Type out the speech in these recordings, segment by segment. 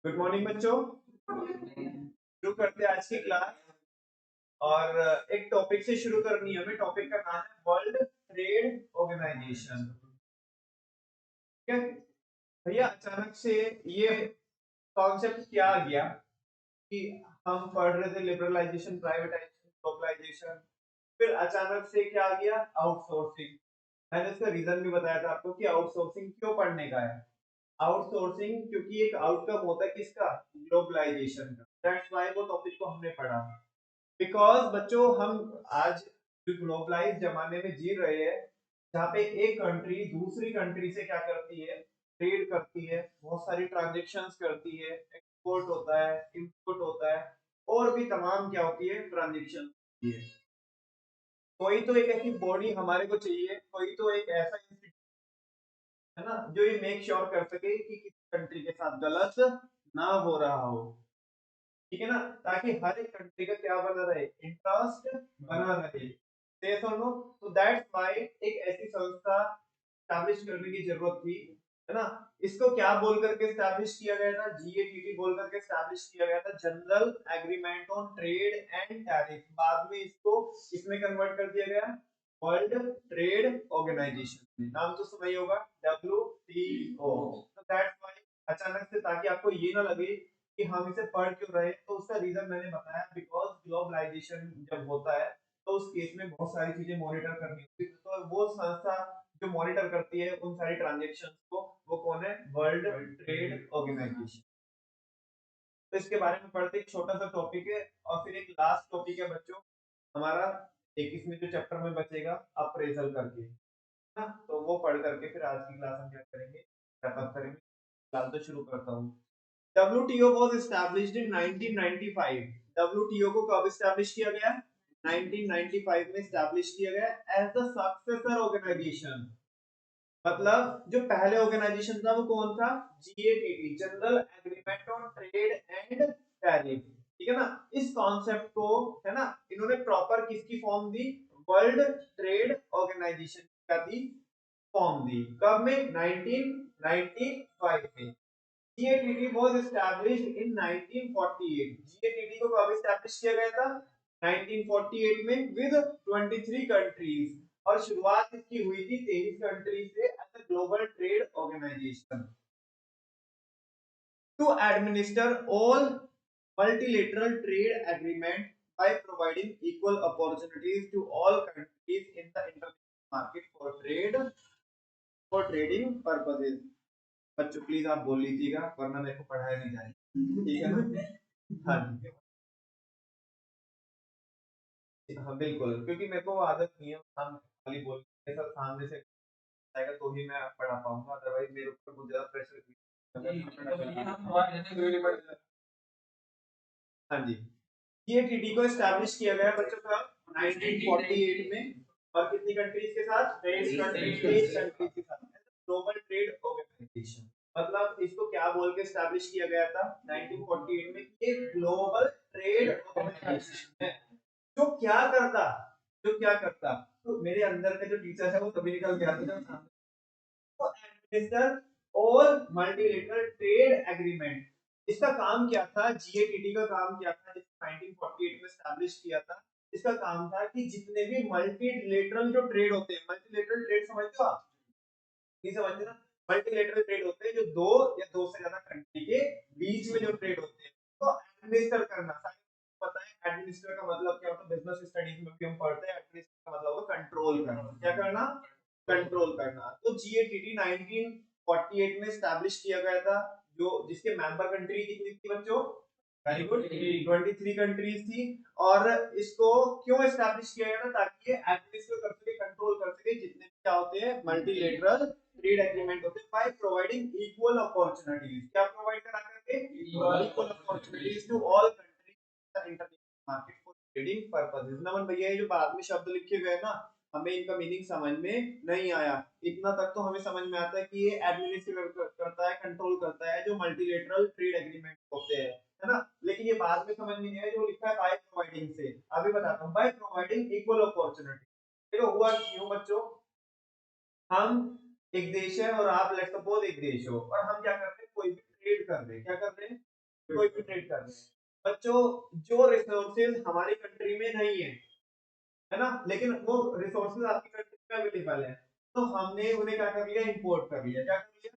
Good morning बच्चों। शुरू करते हैं आज की क्लास। और एक टॉपिक से शुरू करनी है हमें। टॉपिक का नाम है वर्ल्ड ट्रेड ऑर्गेनाइजेशन। ठीक है भैया, अचानक से ये कॉन्सेप्ट क्या आ गया कि हम पढ़ रहे थे लिबरलाइजेशन, प्राइवेटाइजेशन, ग्लोबलाइजेशन, फिर अचानक से क्या आ गया, आउटसोर्सिंग। मैंने इसका रीजन भी बताया था आपको कि आउटसोर्सिंग क्यों पढ़ने का है। आउटसोर्सिंग क्योंकि एक आउटकम होता है किसका, ग्लोबलाइजेशन का। दैट्स व्हाई वो टॉपिक को हमने पढ़ा। बिकॉज बच्चों हम आज जो ग्लोबलाइज जमाने में जी रहे हैं, जहाँ पे एक कंट्री दूसरी कंट्री से क्या करती है, ट्रेड करती है, बहुत सारी ट्रांजेक्शन्स करती है, एक्सपोर्ट होता है, इंपोर्ट होता है, और भी तमाम क्या होती है, ट्रांजेक्शन होती है। कोई तो एक ऐसी बॉडी हमारे को चाहिए, कोई तो एक ऐसा इंस्टीट्यूट है ना, जो ये मेक श्योर कर सके कि किसी कंट्री के साथ गलत ना हो रहा हो। ठीक है ना, ताकि हर एक कंट्री का क्या बना रहे, इंटरेस्ट बना रहे। यस और नो। तो दैट्स व्हाई एक ऐसी संस्था स्टैब्लिश करने की जरूरत थी, है ना। इसको क्या बोल करके स्टैब्लिश किया गया था, जीएटीटी बोल करके स्टैब्लिश किया गया था, general agreement on trade and tariff. बाद में इसको इसमें कन्वर्ट कर दिया गया वर्ल्ड ट्रेड ऑर्गेनाइजेशन। नाम तो सुना ही होगा, डब्ल्यूटीओ। तो दैट्स व्हाई अचानक से, ताकि आपको ये ना लगे कि हम इसे पढ़ क्यों रहे, तो उसका रीजन मैंने बताया। बिकॉज ग्लोबलाइजेशन जब होता है तो उस केस में बहुत सारी चीजें मॉनिटर करनी होती है। तो वो संस्था जो मॉनिटर करती है उन सारी ट्रांजेक्शन्स को, वो कौन है, वर्ल्ड ट्रेड ऑर्गेनाइजेशन। तो इसके बारे में पढ़ते एक छोटा सा टॉपिक है, और फिर एक लास्ट टॉपिक है बच्चों हमारा, एक इसमें जो चैप्टर में बचेगा अप्रेजल करके, है ना। तो वो पढ़ करके फिर आज की क्लास हम क्या करेंगे, रैप करेंगे। फिलहाल तो शुरू करता हूँ। WTO was established in 1995। WTO को कब एस्टैब्लिश किया गया, 1995 में एस्टैब्लिश किया गया एज द सक्सेसर ऑर्गेनाइजेशन। मतलब जो पहले ऑर्गेनाइजेशन था वो कौन था, GATT, general agreement on trade and tariff. ठीक है ना। इस कॉन्सेप्ट को, है ना, इन्होंने प्रॉपर किसकी फॉर्म दी, वर्ल्ड ट्रेड ऑर्गेनाइजेशन का दी, फॉर्म दी। कब में, 1995 में। GATT was established in 1948। GATT को कब एस्टैब्लिश किया गया था, 1948 में, विद 23 कंट्रीज। और शुरुआत इसकी हुई थी 23 कंट्री से, as a global trade organization to administer all multilateral trade agreement by providing equal opportunities to all countries in the international market for trading purposes। बच्चों प्लीज आप बोल लीजिएगा, वरना मेरे को पढ़ाया नहीं जाएगा। ठीक है ना। हाँ जी, हाँ बिल्कुल, क्योंकि मेरे को आदत नहीं है हम खाली बोल के, सब सामने से आएगा तो ही मैं पढ़ा पाऊंगा, अदरवाइज मेरे ऊपर बहुत ज्यादा प्रेशर। हाँ जी, जीएटीटी को एस्टैब्लिश किया गया बच्चों का 1948 में, और कितनी कंट्रीज के साथ, 23 कंट्रीज के साथ, ग्लोबल ट्रेड ऑर्गेनाइजेशन। मतलब इसको क्या बोल के एस्टैब्लिश किया गया था 1948 में, कि ग्लोबल ट्रेड ऑर्गेनाइजेशन है जो क्या करता, जो क्या करता। तो मेरे अंदर का जो टीचर है वो तभी निकल गया था। Administer all multilateral trade agreement. इसका काम क्या था, जीएटीटी का काम क्या था, जिसको 1948 में एस्टैब्लिश किया था। इसका काम था कि जितने भी मल्टीलेटरल जो ट्रेड होते हैं, मल्टीलेटरल ट्रेड समझते हो आप, नहीं समझते ना। मल्टीलेटरल ट्रेड होते हैं जो दो या दो से ज्यादा कंट्री के बीच में जो ट्रेड होते हैं, तो एडमिनिस्टर करना। पता है एडमिनिस्टर का मतलब क्या होता है, बिजनेस स्टडीज में भी हम पढ़ते हैं। एडमिनिस्टर का मतलब होता है कंट्रोल करना। क्या करना, कंट्रोल करना। तो जीएटीटी 1948 में स्टैब्लिश किया गया था, जो जिसके मेंबर कंट्री कितनी थी बच्चों, वेरी गुड, 23 कंट्रीज थी। और इसको क्यों एस्टैब्लिश किया गया था, ताकि ये एडमिनिस्टर कर सके, कंट्रोल कर सके जितने भी क्या होते हैं मल्टीलेटरल ट्रेड एग्रीमेंट होते हैं, बाय प्रोवाइडिंग इक्वल अपॉर्चुनिटीज। क्या प्रोवाइड करा करके, equal opportunities to all countries international market for trading purposes. Naman भैया, ये जो बाद में शब्द लिखे गए ना, हमें इनका मीनिंग समझ में नहीं आया। इतना तक तो हमें समझ में आता है कि ये एडमिनिस्ट्रेट करता है, कंट्रोल करता है जो मल्टीलेटरल ट्रेड एग्रीमेंट होते हैं, है ना। लेकिन ये बाद में समझ में नहीं आया जो लिखा है बाय प्रोवाइडिंग से। अभी बताता हूँ, बाय प्रोवाइडिंग इक्वल अपॉर्चुनिटी। देखो हुआ क्यों बच्चों, हम एक देश है और आप लेट्स सपोज एक देश हो, और हम क्या कर रहे हैं, कोई भी ट्रेड कर रहे हैं। क्या कर रहे हैं, कोई भी ट्रेड कर रहे हैं बच्चों, जो रिसोर्सेज हमारी कंट्री में नहीं है ना, लेकिन वो रिसोर्सेज आपकी कंट्री में अवेलेबल है, तो हमने उन्हें क्या कर लिया, इंपोर्ट कर लिया। क्या कर लिया?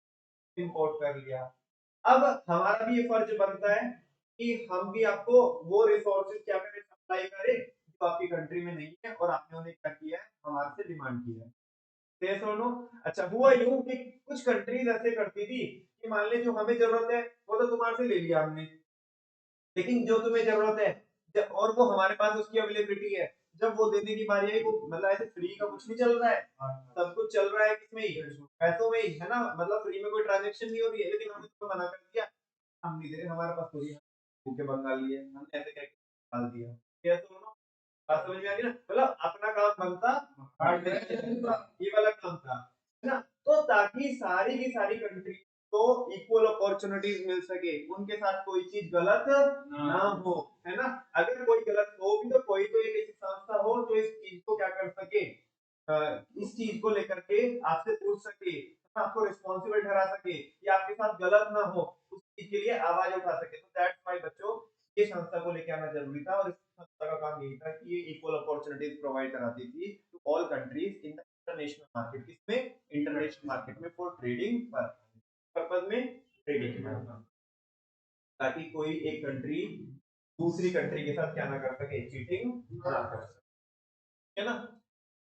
इंपोर्ट कर लिया। अब हमारा भी ये फर्ज बनता है कि हम भी आपको वो रिसोर्सेज क्या करें, सप्लाई करें जो आपकी कंट्री में नहीं है और आपने उन्हें क्या किया है, हमारे से डिमांड किया है। यस और नो? अच्छा, हुआ यूं कि कुछ कंट्रीज ऐसे करती थी कि मान ले जो हमें जरूरत है वो तो तुम्हारे से ले लिया हमने, लेकिन जो तुम्हें जरूरत है और वो हमारे पास उसकी अवेलेबिलिटी है, जब वो देने की बारी आई, वो मतलब ऐसे फ्री का कुछ नहीं चल रहा है, सब कुछ चल रहा है किसमें ही, पैसों में ही, है ना, मतलब फ्री में कोई ट्रांजैक्शन नहीं हो रही है, लेकिन हमने उसको मना कर दिया, हम नहीं दे रहे, हमारे पास थोड़ी भूखे बंगाली है, हमने ऐसे कह के डाल दिया। क्या सुनो, बात समझ में आ गई ना, मतलब अपना काम बनता काट देना, ये वाला काम था, है ना। तो ताकि सारी की सारी कंट्री को इक्वल अपॉर्चुनिटीज मिल सके, उनके साथ कोई चीज गलत ना हो, है ना। अगर कोई गलत हो भी तो कोई तो एक ऐसी संस्था हो जो इस चीज को क्या कर सके, इस चीज को लेकर के आपसे पूछ सके, आपको रिस्पॉन्सिबल ठहरा सके, या आपके साथ गलत ना हो, उस चीज के लिए आवाज उठा सके। तो दैट्स व्हाई बच्चों ये संस्था को लेके आना जरूरी था, और इस संस्था का काम यही था कि ये इक्वल अपॉर्चुनिटीज प्रोवाइड कराती थी to all countries in the international market. किसमें? इंटरनेशनल मार्केट में, फॉर ट्रेडिंग पर्पस में, ट्रेडिंग के पर्पस, ताकि कोई एक कंट्री दूसरी कंट्री के साथ क्या ना कर सके, चीटिंग ना कर सके, है ना।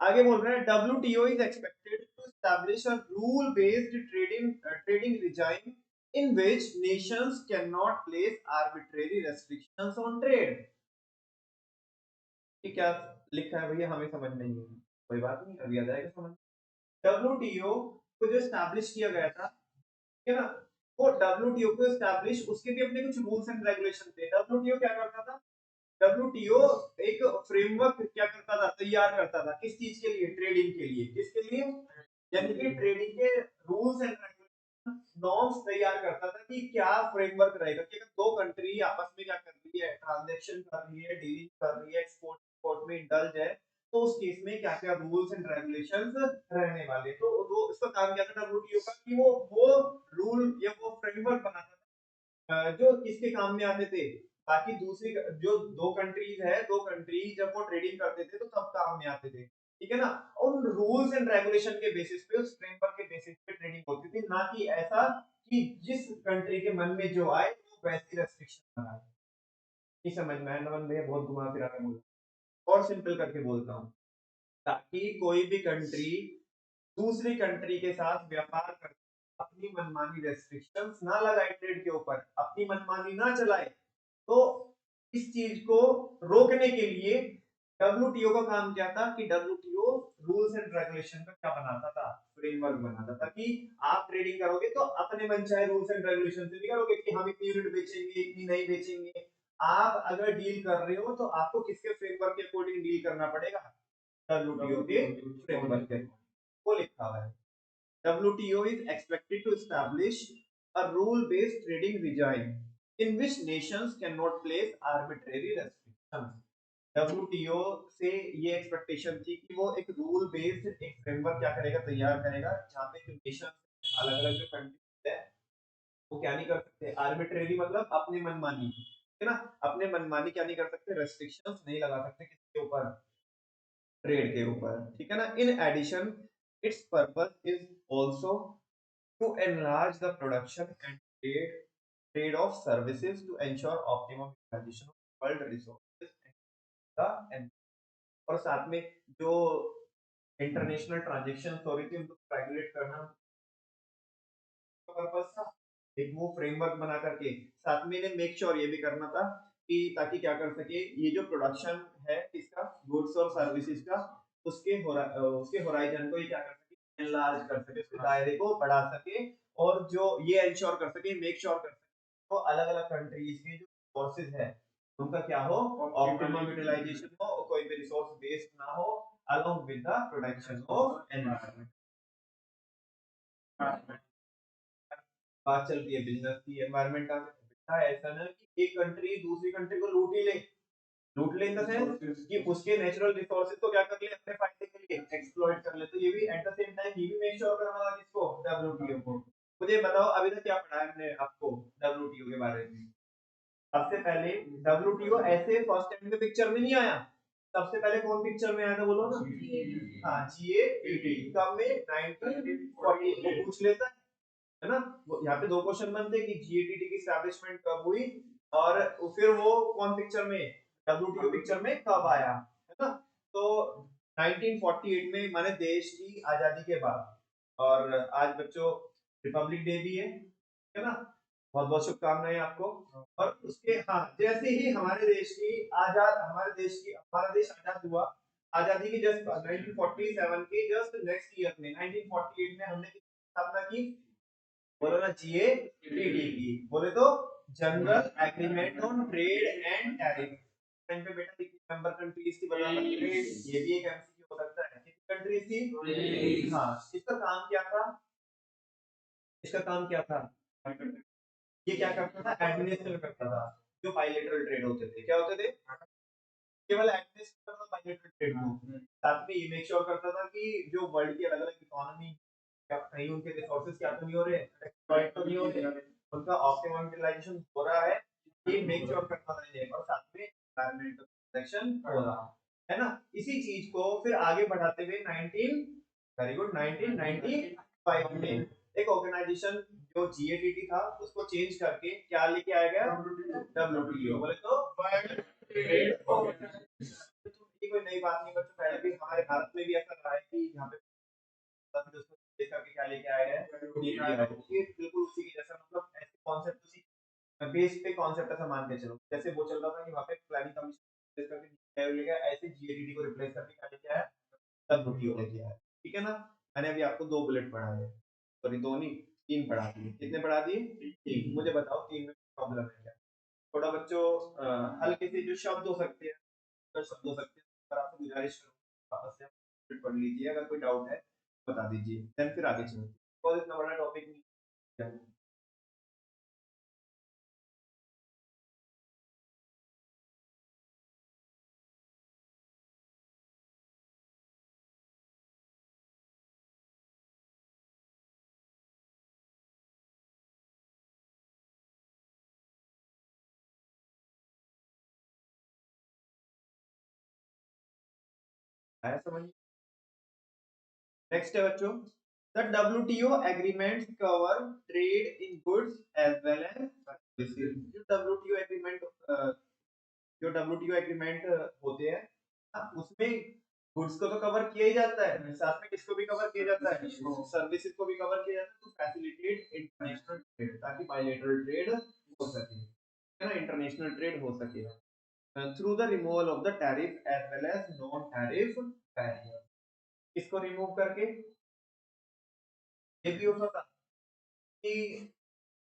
आगे बोल रहे हैं WTO is expected to establish a rule based trading regime in which nations cannot place arbitrary restrictions on trade। ये क्या लिखा है भैया, हमें समझ नहीं है, कोई बात नहीं, अभी आ जाएगा समझ। WTO को जो एस्टैब्लिश किया गया था, ठीक है ना, वो WTO को एस्टैब्लिश, उसके भी अपने कुछ रूल्स एंड रेगुलेशन थे। WTO क्या करता था, WTO एक फ्रेमवर्क क्या करता था, तैयार करता था, किस चीज के लिए, ट्रेडिंग के लिए, किसके लिए, यानी कि ट्रेडिंग के रूल्स एंड रेगुलेशन, नॉर्म्स तैयार करता था कि क्या फ्रेमवर्क रहेगा, कि अगर दो कंट्री आपस में क्या कर रही है, ट्रांजैक्शन कर रही है, डीलिंग कर रही है, एक्सपोर्ट इंपोर्ट में इंडल्ज है, तो उस केस में क्या क्या रूल्स एंड रेगुलेशंस रहने वाले। तो वो इसका काम क्या था WTO का, कि वो रूल या वो फ्रेमवर्क बनाता था जो किसके काम में आते थे, बाकी दूसरी जो दो कंट्रीज है, दो कंट्री जब वो ट्रेडिंग करते थे तो सब काम में आते थे, ठीक है ना। उन रूल्स एंड रेगुलेशन के बेसिस पे, उस फ्रेमवर्क के बेसिस पे ट्रेडिंग होती थी, ना कि ऐसा कि जिस कंट्री के मन में जो आए वो वैसी रेस्ट्रिक्शन बनाए। नहीं समझ में आया नमन भैया, बहुत घुमा फिरा के बोला, और सिंपल करके बोलता हूँ, ताकि कोई भी कंट्री दूसरी कंट्री के साथ व्यापार करते अपनी मनमानी रेस्ट्रिक्शंस ना लगाए, ट्रेड के ऊपर अपनी मनमानी ना चलाए, तो इस चीज को रोकने के लिए WTO का काम क्या था, कि WTO रूल्स एंड रेगुलेशन का क्या बनाता था, फ्रेमवर्क बनाता था, कि आप ट्रेडिंग करोगे तो अपने मन चाहे रूल्स एंड रेगुलेशन से नहीं करोगे, कि हम इतनी यूनिट बेचेंगे, इतनी नहीं बेचेंगे। आप अगर डील कर रहे हो तो आपको किसके फ्रेमवर्क के अकॉर्डिंग डील करना पड़ेगा, WTO के फ्रेमवर्क के, वो लिखा हुआ है। WTO is expected to establish a rule-based trading regime in which nations cannot place arbitrary restrictions। WTO से ये एक्सपेक्टेशन थी कि वो एक रूल बेस्ड एक फ्रेमवर्क क्या करेगा, तैयार करेगा, जहाँ पे जो नेशन अलग अलग जो कंट्रीज है वो क्या नहीं कर सकते, आर्बिट्रेरी मतलब अपनी मनमानी, है ना, अपने मनमानी क्या नहीं कर सकते, रेस्ट्रिक्शंस नहीं लगा सकते किसके ऊपर, ट्रेड के ऊपर, ठीक है ना। In addition its purpose is also to enlarge the production and trade of services to ensure optimum utilization of world resources and the, और साथ में जो इंटरनेशनल ट्रांजैक्शन हो रही थी उनको रेगुलेट करना पर्पस था। एक वो फ्रेमवर्क बना करके साथ में इन्हें मेक श्योर ये भी करना था कि ताकि क्या कर सके, ये जो प्रोडक्शन है इसका, गुड्स और सर्विसेज का, उसके होराइजन को ये क्या कर सके, एनलार्ज कर सके, उसके दायरे को बढ़ा सके, और जो ये इंश्योर कर सके, मेक श्योर कर सके तो अलग अलग कंट्रीज के जो रिसोर्सेज है उनका क्या हो, ऑप्टिमम यूटिलाइजेशन हो, और कोई भी रिसोर्स वेस्ट ना हो, along with the protection of environment. बात चल रही है बिजनेस की, एनवायरनमेंट का, बेटा ऐसा ना कि एक कंट्री दूसरी कंट्री को लूट ही ले, लूट ले इन द सेंस कि उसके नेचुरल रिसोर्सेज को क्या कर ले, अपने फायदे के लिए एक्सप्लॉइट कर ले, तो ये भी एट द सेम टाइम ये भी मेक श्योर करना होगा किसको, WTO को। मुझे बताओ अभी तक क्या पढ़ा है हमने आपको WTO के बारे में, सबसे पहले डब्ल्यूटीओ ऐसे फर्स्ट टाइम में पिक्चर में नहीं आया, सबसे पहले कौन पिक्चर में आया था बोलो ना? हाँ, जीएटीटी। कब में? 1948 में। पूछ लेता है ना, यहाँ पे दो क्वेश्चन बनते कि जीएटीटी की एस्टैब्लिशमेंट कब हुई और फिर वो कौन पिक्चर में, डब्ल्यूटीओ पिक्चर में कब आया, है ना? तो 1948 में, माने देश की आजादी के बाद। और आज बच्चों रिपब्लिक डे भी है ना? बहुत बहुत शुभकामनाएं आपको। और उसके हाँ, जैसे ही हमारे देश की हमारा देश आजाद हुआ, आजादी के जस्ट 1947 के जस्ट नेक्स्ट ईयर में 1948 में हमने स्थापना की, बोलो ना, जीएटीटी की। बोले तो general agreement on trade and tariff. Time पे बेटा मेंबर कंट्रीज की बता सकते हैं, ये भी एक एमसीक्यू हो सकता है। कितनी कंट्रीज थी? हाँ। इसका काम क्या था? इसका काम क्या था? ये क्या करता था? एडमिनिस्ट्रेट करता था जो बायलैटरल ट्रेड होते थे। क्या होते थे? केवल एडमिनिस्ट्रेट करता था बायलैटरल ट्रेड को। साथ में ये मेक श्योर करता था कि जो वर्ल्ड की अलग-अलग इकोनॉमी, क्या कहीं उनके रिसोर्सेज क्या तो नहीं हो रहे, एक्सप्लॉइट तो नहीं हो रहे, उनका ऑप्टिमम यूटिलाइजेशन हो रहा है, ये मेक श्योर करता था ये। और साथ में एनवायरमेंटल प्रोटेक्शन हो रहा है ना? इसी चीज को फिर आगे बढ़ाते हुए 1995 में एक ऑर्गेनाइजेशन जो जीएटीटी था उसको चेंज करके क्या लेके आया गया? डब्ल्यूटीओ। बोले तो वर्ल्ड ट्रेड ऑर्गेनाइजेशन। ये कोई नई बात नहीं बच्चों, पहले भी हमारे भारत में भी ऐसा रहा है कि यहाँ पे फिर उसको चेंज करके क्या लेके आए हैं? ये बिल्कुल उसी के जैसा, मतलब ऐसे कॉन्सेप्ट उसी बेस पे कॉन्सेप्ट ऐसा मान के चलो, जैसे वो चल रहा था कि वहाँ पे प्लानिंग कमीशन रिप्लेस करके लेके आया, ऐसे जीएटीटी को रिप्लेस करके क्या लेके आया? डब्ल्यूटीओ लेके आया। ठीक है ना? मैंने अभी आपको 2 बुलेट पढ़ाए हैं, सॉरी 2 नहीं 3 पढ़ा दिए। कितने पढ़ा दिए? 3। मुझे बताओ 3 में प्रॉब्लम है क्या? थोड़ा बच्चों हल्के से जो शब्द हो सकते हैं, शब्द हो सकते हैं, पर आपसे गुजारिश करूँ वापस से पढ़ लीजिए, अगर कोई डाउट है बता दीजिए, देन फिर आगे चलते हैं। बहुत इतना बड़ा टॉपिक नहीं है। आया समझ? नेक्स्ट है बच्चों, the WTO agreements cover trade in goods as well as services. जो डब्ल्यूटीओ एग्रीमेंट होते हैं, उसमें गुड्स को तो कवर किया ही जाता है, साथ में किसको भी कवर किया जाता है? सर्विसेज को भी कवर किया जाता है, टू फैसिलिटेट इंटरनेशनल ट्रेड, ताकि बायलैटरल ट्रेड हो सके, है ना? इंटरनेशनल ट्रेड हो सके through the removal of the tariff as well as non tariff barrier. इसको रिमूव करके ये भी हो सकता कि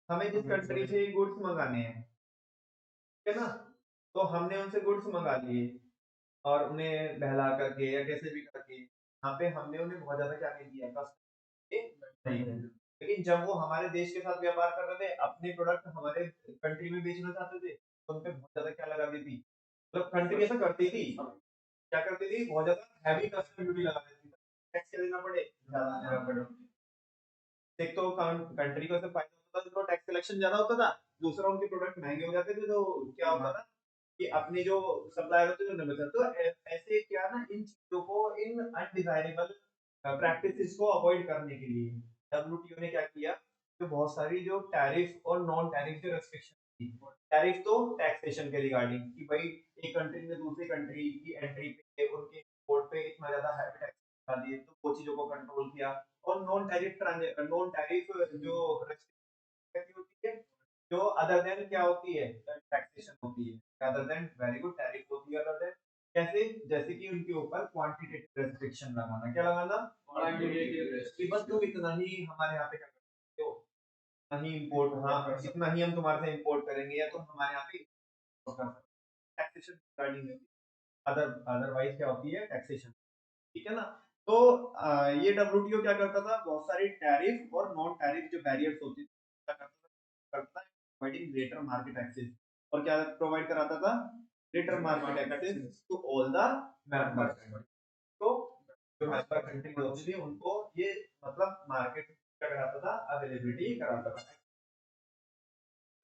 हमें जिस कंट्री से गुड्स मंगाने हैं, ठीक है ना, तो हमने उनसे गुड्स मंगा लिए और उन्हें बहला करके या कैसे भी करके यहाँ पे हमने उन्हें बहुत ज्यादा क्या नहीं दिया, कष्ट नहीं। लेकिन जब वो हमारे देश के साथ व्यापार कर रहे थे, अपने प्रोडक्ट हमारे कंट्री में बेचना चाहते थे, तो उन पे बहुत ज्यादा क्या लगा दी थी, मतलब कंट्री ऐसा करती थी, क्या करती थी, बहुत ज्यादा हैवी कस्टम ड्यूटी लगा देती थी, टैक्स देना पड़े, ज्यादा देना पड़े। एक तो कंट्री को फायदा होता था, तो टैक्स कलेक्शन ज्यादा होता था, दूसरा उनके प्रोडक्ट महंगे हो जाते थे, तो क्या होता था कि अपने जो सप्लायर होते थे उन्हें बचा। तो ऐसे क्या ना, इन चीजों को, इन अनडिजायरेबल प्रैक्टिसेस को अवॉइड करने के लिए डब्ल्यूटीओ ने क्या किया, जो बहुत सारी जो टैरिफ और नॉन टैरिफ जो रेस्ट्रिक्शन थी। टैरिफ तो टैक्सेशन के रिगार्डिंग कि भाई एक कंट्री ने दूसरी कंट्री की एंट्री पे उनके इंपोर्ट पे इतना ज्यादा हैवी टैक्स लगा दिए, तो वो चीजों को कंट्रोल किया। और नॉन टैरिफ जो रेस्ट्रिक्शन होती है, जो अदर देन क्या होती है, टैक्सेशन होती है, other than very good tariff होती है, अदर देन कैसे, जैसे कि उनके ऊपर क्वांटिटेटिव रेस्ट्रिक्शन लगाना। क्या लगाना? Quantitative restriction. बस तुम इतना ही हमारे यहाँ पे कर सकते हो, इतना ही इंपोर्ट, हाँ इतना ही हम तुम्हारे से इंपोर्ट करेंगे, या तुम हमारे यहाँ पे टैक्सेशन रिगार्डिंग होती है, अदरवाइज क्या होती है, टैक्सेशन। ठीक है ना? तो ये डब्ल्यूटीओ क्या करता था, बहुत सारी टैरिफ और नॉन टैरिफ जो बैरियर्स होती थी, क्या करता है, प्रोवाइडिंग ग्रेटर मार्केट एक्सेस। और क्या प्रोवाइड कराता था? Greater market access to all the member country. तो जो मेंबर कंट्री होती थी उनको ये मतलब मार्केट क्या कराता था, अवेलेबिलिटी कराता था,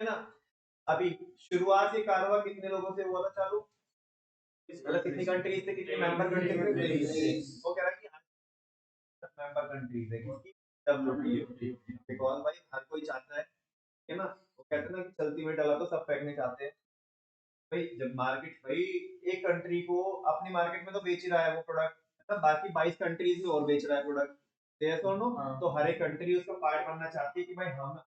है ना? अभी शुरुआत से कारवा कितने लोगों से हुआ था चालू, मतलब कितनी कंट्रीज से, कितने मेंबर कंट्रीज से, वो कह रहा है कि मेंबर कंट्रीज है किसकी, डब्ल्यूटीओ, बिकॉज़ भाई हर कोई चाहता है ना, वो कहते हैं ना कि चलती में डाला तो सब फेंकने चाहते हैं भाई, जब मार्केट भाई एक कंट्री को अपनी मार्केट में तो बेच ही रहा है वो प्रोडक्ट, मतलब बाकी 22 कंट्रीज में और बेच रहा है प्रोडक्ट, यस और नो, तो हर एक कंट्री उसका पार्ट बनना चाहती है कि भाई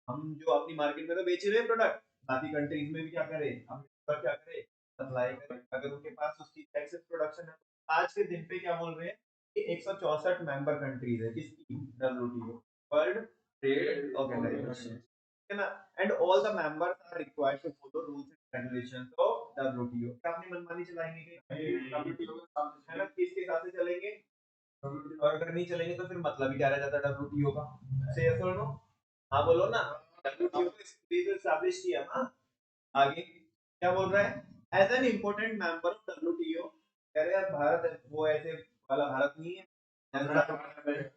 हम जो अपनी मार्केट में तो बेच रहे हैं प्रोडक्ट, बाकी कंट्रीज में भी क्या करें, हम क्या करें, सप्लाई करें, अगर उनके पास उसकी एक्सेस प्रोडक्शन है। आज के दिन पे क्या बोल रहे हैं कि 164 मेंबर कंट्रीज है किसकी, डब्ल्यूटीओ, वर्ल्ड ट्रेड ऑर्गेनाइजेशन, है ना, and all the members are required to follow rules and regulations of WTO. क्या अपनी मनमानी चलाएंगे कि डब्ल्यूटीओ के साथ, है ना, किसके हिसाब से चलेंगे, और अगर नहीं चलेंगे तो फिर मतलब ही क्या रह जाता है डब्ल्यूटीओ का, से यस और नो, हाँ बोलो ना, डब्ल्यूटीओ को एस्टैब्लिश किया ना, आगे क्या बोल रहा है, as an important member of WTO, कह रहे यार भारत है, वो ऐसे वाला भारत नहीं है,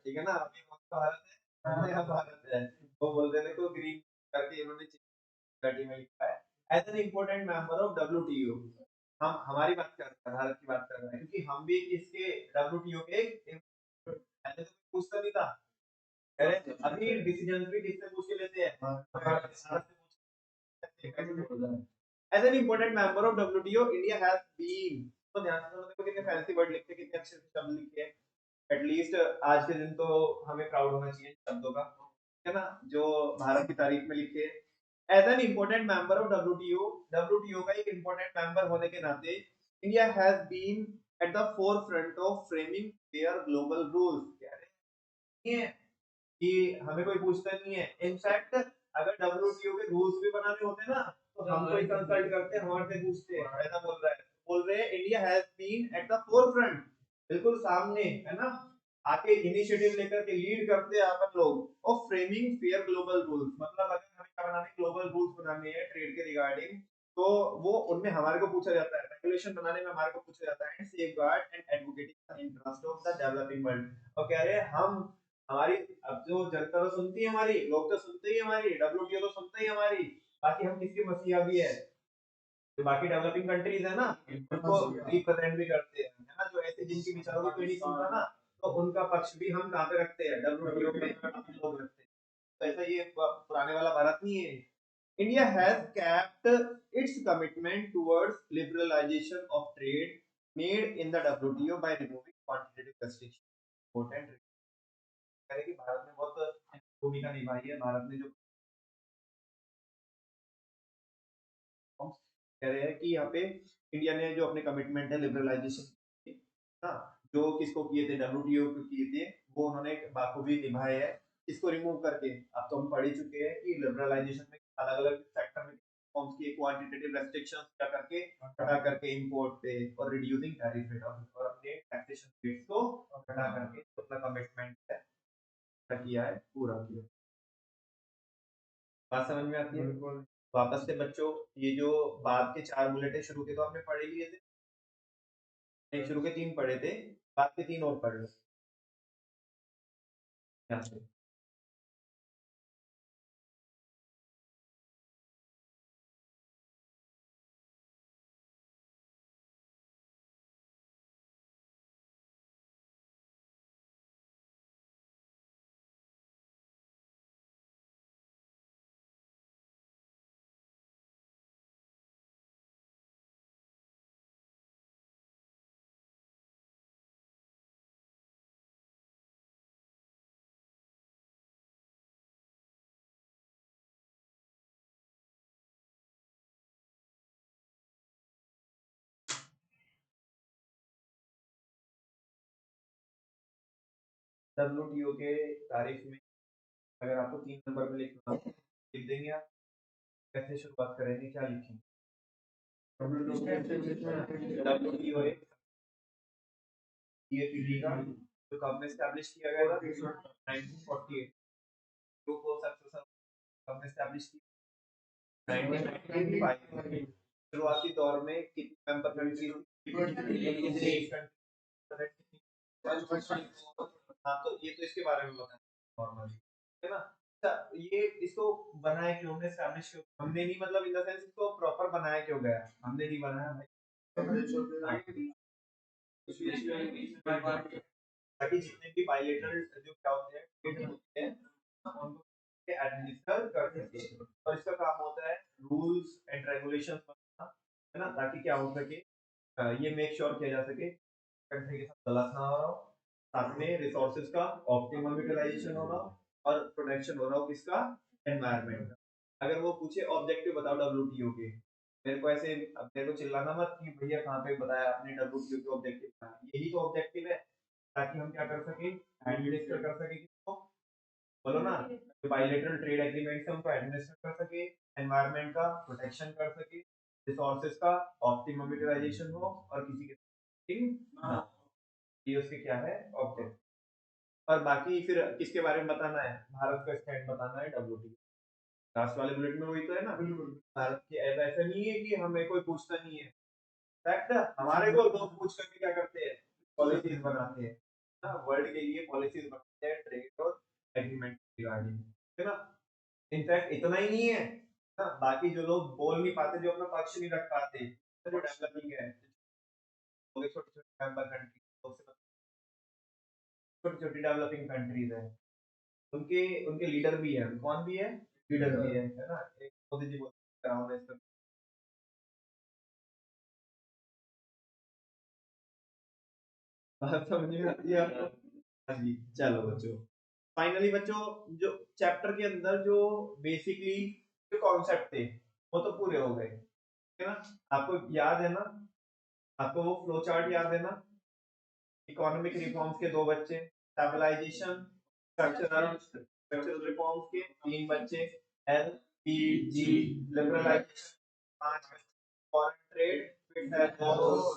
ठीक है ना, अभी कौन सा भारत है, नया भारत है, वो बोल रहे थे को ग्रीन करके इन्होंने स्टडी में लिखा है, as an important member of WTO, हम हमारी बात कर रहे हैं, भारत की बात कर रहे हैं, क्योंकि हम भी इसके डब्ल्यूटीओ के ऐसे तो पूछता नहीं था, कह रहे अभी डिसीजन भी किससे पूछ के लेते हैं, as an important member of WTO India has been, तो ध्यान से सुनो, देखो कितने फैंसी वर्ड लिखते हैं, कितने अच्छे शब्द लिखे हैं, एटलीस्ट आज के दिन तो हमें प्राउड होना चाहिए शब्दों का, है ना, जो भारत की तारीफ में लिखे हैं। As an important member of WTO, WTO का एक इम्पोर्टेंट मेंबर होने के नाते India has been at the forefront of framing their global rules, कह रहे हैं कि हमें कोई पूछता नहीं है, इनफैक्ट अगर डब्ल्यूटीओ के रूल्स भी बनाने होते ना तो हम कोई कंसल्ट करते हैं, हमारे से पूछते हैं, ऐसा बोल रहे हैं India has been at the forefront, बिल्कुल सामने, है ना, आके इनिशिएटिव लेकर के लीड करते हैं अपन लोग, of framing fair global rules, मतलब अगर हमें क्या बनाने, ग्लोबल रूल्स बनाने हैं ट्रेड के रिगार्डिंग, तो वो उनमें हमारे को पूछा जाता है, रेगुलेशन बनाने में हमारे को पूछा जाता है, and safeguard and advocating the interest of the developing world, और कह रहे हैं हम हमारी, अब जो जनता तो सुनती है हमारी, लोग तो सुनते ही हमारी, डब्ल्यूटीओ तो सुनते ही हमारी, बाकी हम किसके मसीहा भी है, जो बाकी डेवलपिंग कंट्रीज है ना उनको रिप्रेजेंट भी करते हैं, है ना, जो ऐसे जिनकी विचारों को कोई नहीं सुनता ना, तो उनका पक्ष भी हम कहाँ पे रखते हैं, डब्ल्यूटीओ में हम लोग रखते हैं, तो ऐसा ये पुराने वाला भारत नहीं है। India has kept its commitment towards liberalization of trade made in the WTO by removing quantitative restrictions, important है कि भारत ने बहुत भूमिका निभाई है, भारत ने जो कह रहे हैं कि यहाँ पे इंडिया ने जो अपने कमिटमेंट है लिबरलाइजेशन, हाँ, जो किसको किए थे, डब्ल्यूटीओ को किए थे, वो उन्होंने बाखूबी निभाए है, इसको रिमूव करके, अब तो हम पढ़ ही चुके हैं कि लिबरलाइजेशन में अलग अलग सेक्टर में फॉर्म्स की क्वांटिटेटिव रेस्ट्रिक्शंस क्या करके हटा करके इंपोर्ट पे, और रिड्यूसिंग टैरिफ रेट और अपने टैक्सेशन रेट्स को हटा करके अपना कमिटमेंट है किया है, पूरा किया, बात समझ में आती है, वापस से बच्चों, ये जो बाद के 4 बुलेटें शुरू के तो आपने पढ़ ही लिए थे, नहीं शुरू के 3 पढ़े थे, बाद के 3 और पढ़ लो यहाँ से। डब्ल्यूटीओ के तारीफ में अगर आपको 3 नंबर में लिखना हो, लिख देंगे आप, कैसे शुरुआत करेंगे, क्या लिखेंगे, डब्ल्यूटीओ एक ये का जो कब में एस्टैब्लिश किया गया था, 1948, जो को सक्सेसर कब में एस्टैब्लिश किया, 1995, शुरुआती दौर में कितनी मेंबर कंट्रीज, हाँ, तो ये तो इसके बारे में बताएं नॉर्मली, है ना, ये इसको बनाया क्यों, हमने एस्टैब्लिश क्यों, हमने नहीं मतलब इन द सेंस इसको प्रॉपर बनाया क्यों गया, हमने नहीं बनाया भाई, ताकि जितने भी बायलैटरल जो क्या होते हैं ट्रेड होते हैं उनको एडमिनिस्टर कर सके, और इसका काम होता है रूल्स एंड रेगुलेशंस बनाना, है ना, ताकि क्या हो सके, ये मेक श्योर किया जा सके कंट्री के साथ गलत ना हो रहा हो, साथ में रिसोर्सेज का ऑप्टिमम यूटिलाइजेशन हो रहा हो, और प्रोटेक्शन हो रहा हो किसका, एनवायरनमेंट का। अगर वो पूछे ऑब्जेक्टिव बताओ डब्ल्यूटीओ के, मेरे को ऐसे अब मेरे को चिल्लाना मत कि भैया कहाँ पे बताया आपने डब्ल्यूटीओ के ऑब्जेक्टिव का, यही तो ऑब्जेक्टिव है, ताकि हम क्या कर सके, एडमिनिस्टर कर सके किसको, बोलो ना, जो बायलैटरल ट्रेड एग्रीमेंट है उनको एडमिनिस्टर कर सके, एनवायरनमेंट का प्रोटेक्शन कर सके, रिसोर्सेज का ऑप्टिमम यूटिलाइजेशन हो, और किसी के ना, ये उसके क्या है ऑब्जेक्ट। और बाकी फिर किसके बारे में बताना है, भारत का स्टैंड बताना है डब्ल्यूटीओ, लास्ट वाले बुलेट में वही तो है ना, भारत की ऐसा नहीं है कि हमें कोई पूछता नहीं है, फैक्ट हमारे को लोग पूछ करके क्या करते हैं, पॉलिसीज बनाते हैं ना, वर्ल्ड के लिए पॉलिसीज बनाते हैं ट्रेड और एग्रीमेंट रिगार्डिंग, है ना। इनफैक्ट इतना ही नहीं है ना, बाकी जो लोग बोल नहीं पाते, जो अपना पक्ष नहीं रख पाते, जो डेवलपिंग है, छोटी छोटी मेंबर कंट्री, छोटी छोटी डेवलपिंग कंट्रीज है, उनके उनके लीडर भी है, कौन भी है, लीडर भी है ना, एक मोदी जी बोलते हैं कराओ इस बात समझ में आती है आपको। हाँ जी, चलो बच्चों, फाइनली बच्चों, जो चैप्टर के अंदर जो बेसिकली जो कॉन्सेप्ट थे वो तो पूरे हो गए, है ना, आपको याद है ना, आपको वो फ्लो चार्ट याद है ना, इकोनॉमिक रिफॉर्म्स के दो बच्चे, स्टेबलाइजेशन स्ट्रक्चरल रिफॉर्म्स के तीन बच्चे, एल पी जी लिबरलाइजेशन पांच बच्चे, फॉरेन ट्रेड फिर है दो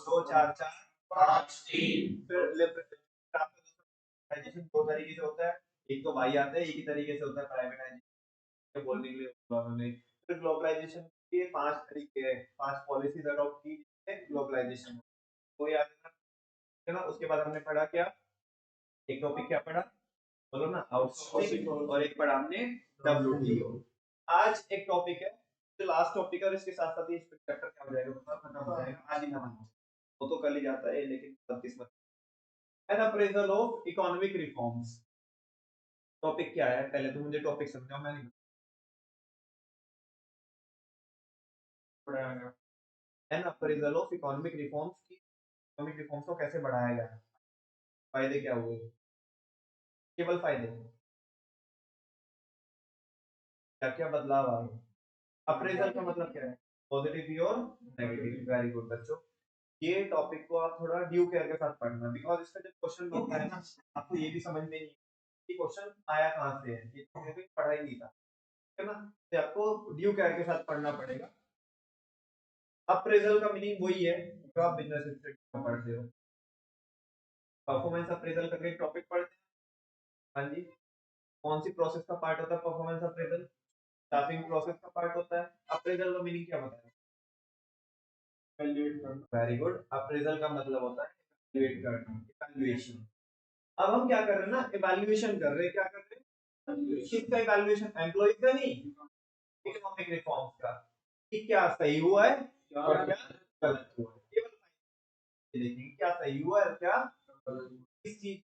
दो चार चार पांच तीन, फिर लिबरलाइजेशन दो तरीके से होता है, एक तो बाई आता है, एक ही तरीके से होता है प्राइवेटाइजेशन, बोलने के लिए बोला उन्होंने। फिर ग्लोबलाइजेशन के पांच तरीके हैं, पांच पॉलिसीज अडॉप्ट की ग्लोबलाइजेशन, तो याद है ना। उसके बाद हमने पढ़ा क्या, एक टॉपिक क्या पढ़ा, बोलो ना, आउटसोर्सिंग, और एक पढ़ा हमने डब्ल्यूटीओ। आज एक टॉपिक है जो लास्ट टॉपिक है, और इसके साथ साथ ये चैप्टर क्या हो जाएगा, मतलब खत्म हो जाएगा, आज ही खत्म, वो तो कल ही जाता है, लेकिन बदकिस्मत। An appraisal of economic reforms, topic क्या है, पहले तो मुझे टॉपिक समझाओ, मैं नहीं पढ़ाया। An appraisal of economic reforms की, इकोनॉमिक रिफॉर्म्स को कैसे बढ़ाया गया, फायदे क्या हुए, केवल फायदे, क्या क्या बदलाव आए, अप्रेजल का मतलब क्या है, पॉजिटिव भी और नेगेटिव, वेरी गुड बच्चों। ये टॉपिक को आप थोड़ा ड्यू केयर के साथ पढ़ना, बिकॉज इसका जब क्वेश्चन होता है ना, आपको ये भी समझ में नहीं कि क्वेश्चन आया कहाँ से है, ये तो हमने पढ़ा ही नहीं था, है ना, तो आपको ड्यू केयर के साथ पढ़ना पड़ेगा। अप्रेजल का मीनिंग वही है जो आप बिजनेस स्टडीज में पढ़ते हो, परफॉर्मेंस अप्रेजल करके एक टॉपिक पढ़ते हैं, हाँ जी, कौन सी प्रोसेस का पार्ट होता है परफॉर्मेंस अप्रेजल, स्टाफिंग प्रोसेस का पार्ट होता है। अप्रेजल का मीनिंग क्या बताया, इवैल्यूएट करना, वेरी गुड, अप्रेजल का मतलब होता है इवैल्यूएट करना, इवैल्यूएशन। अब हम क्या कर रहे हैं ना, इवैल्यूएशन कर रहे हैं, क्या कर रहे हैं, किसका इवैल्यूएशन, एम्प्लॉइज का नहीं, इकोनॉमिक रिफॉर्म्स का, कि क्या सही हुआ है और क्या गलत हुआ है, केवल ये देखेंगे क्या सही हुआ है और क्या किस चीज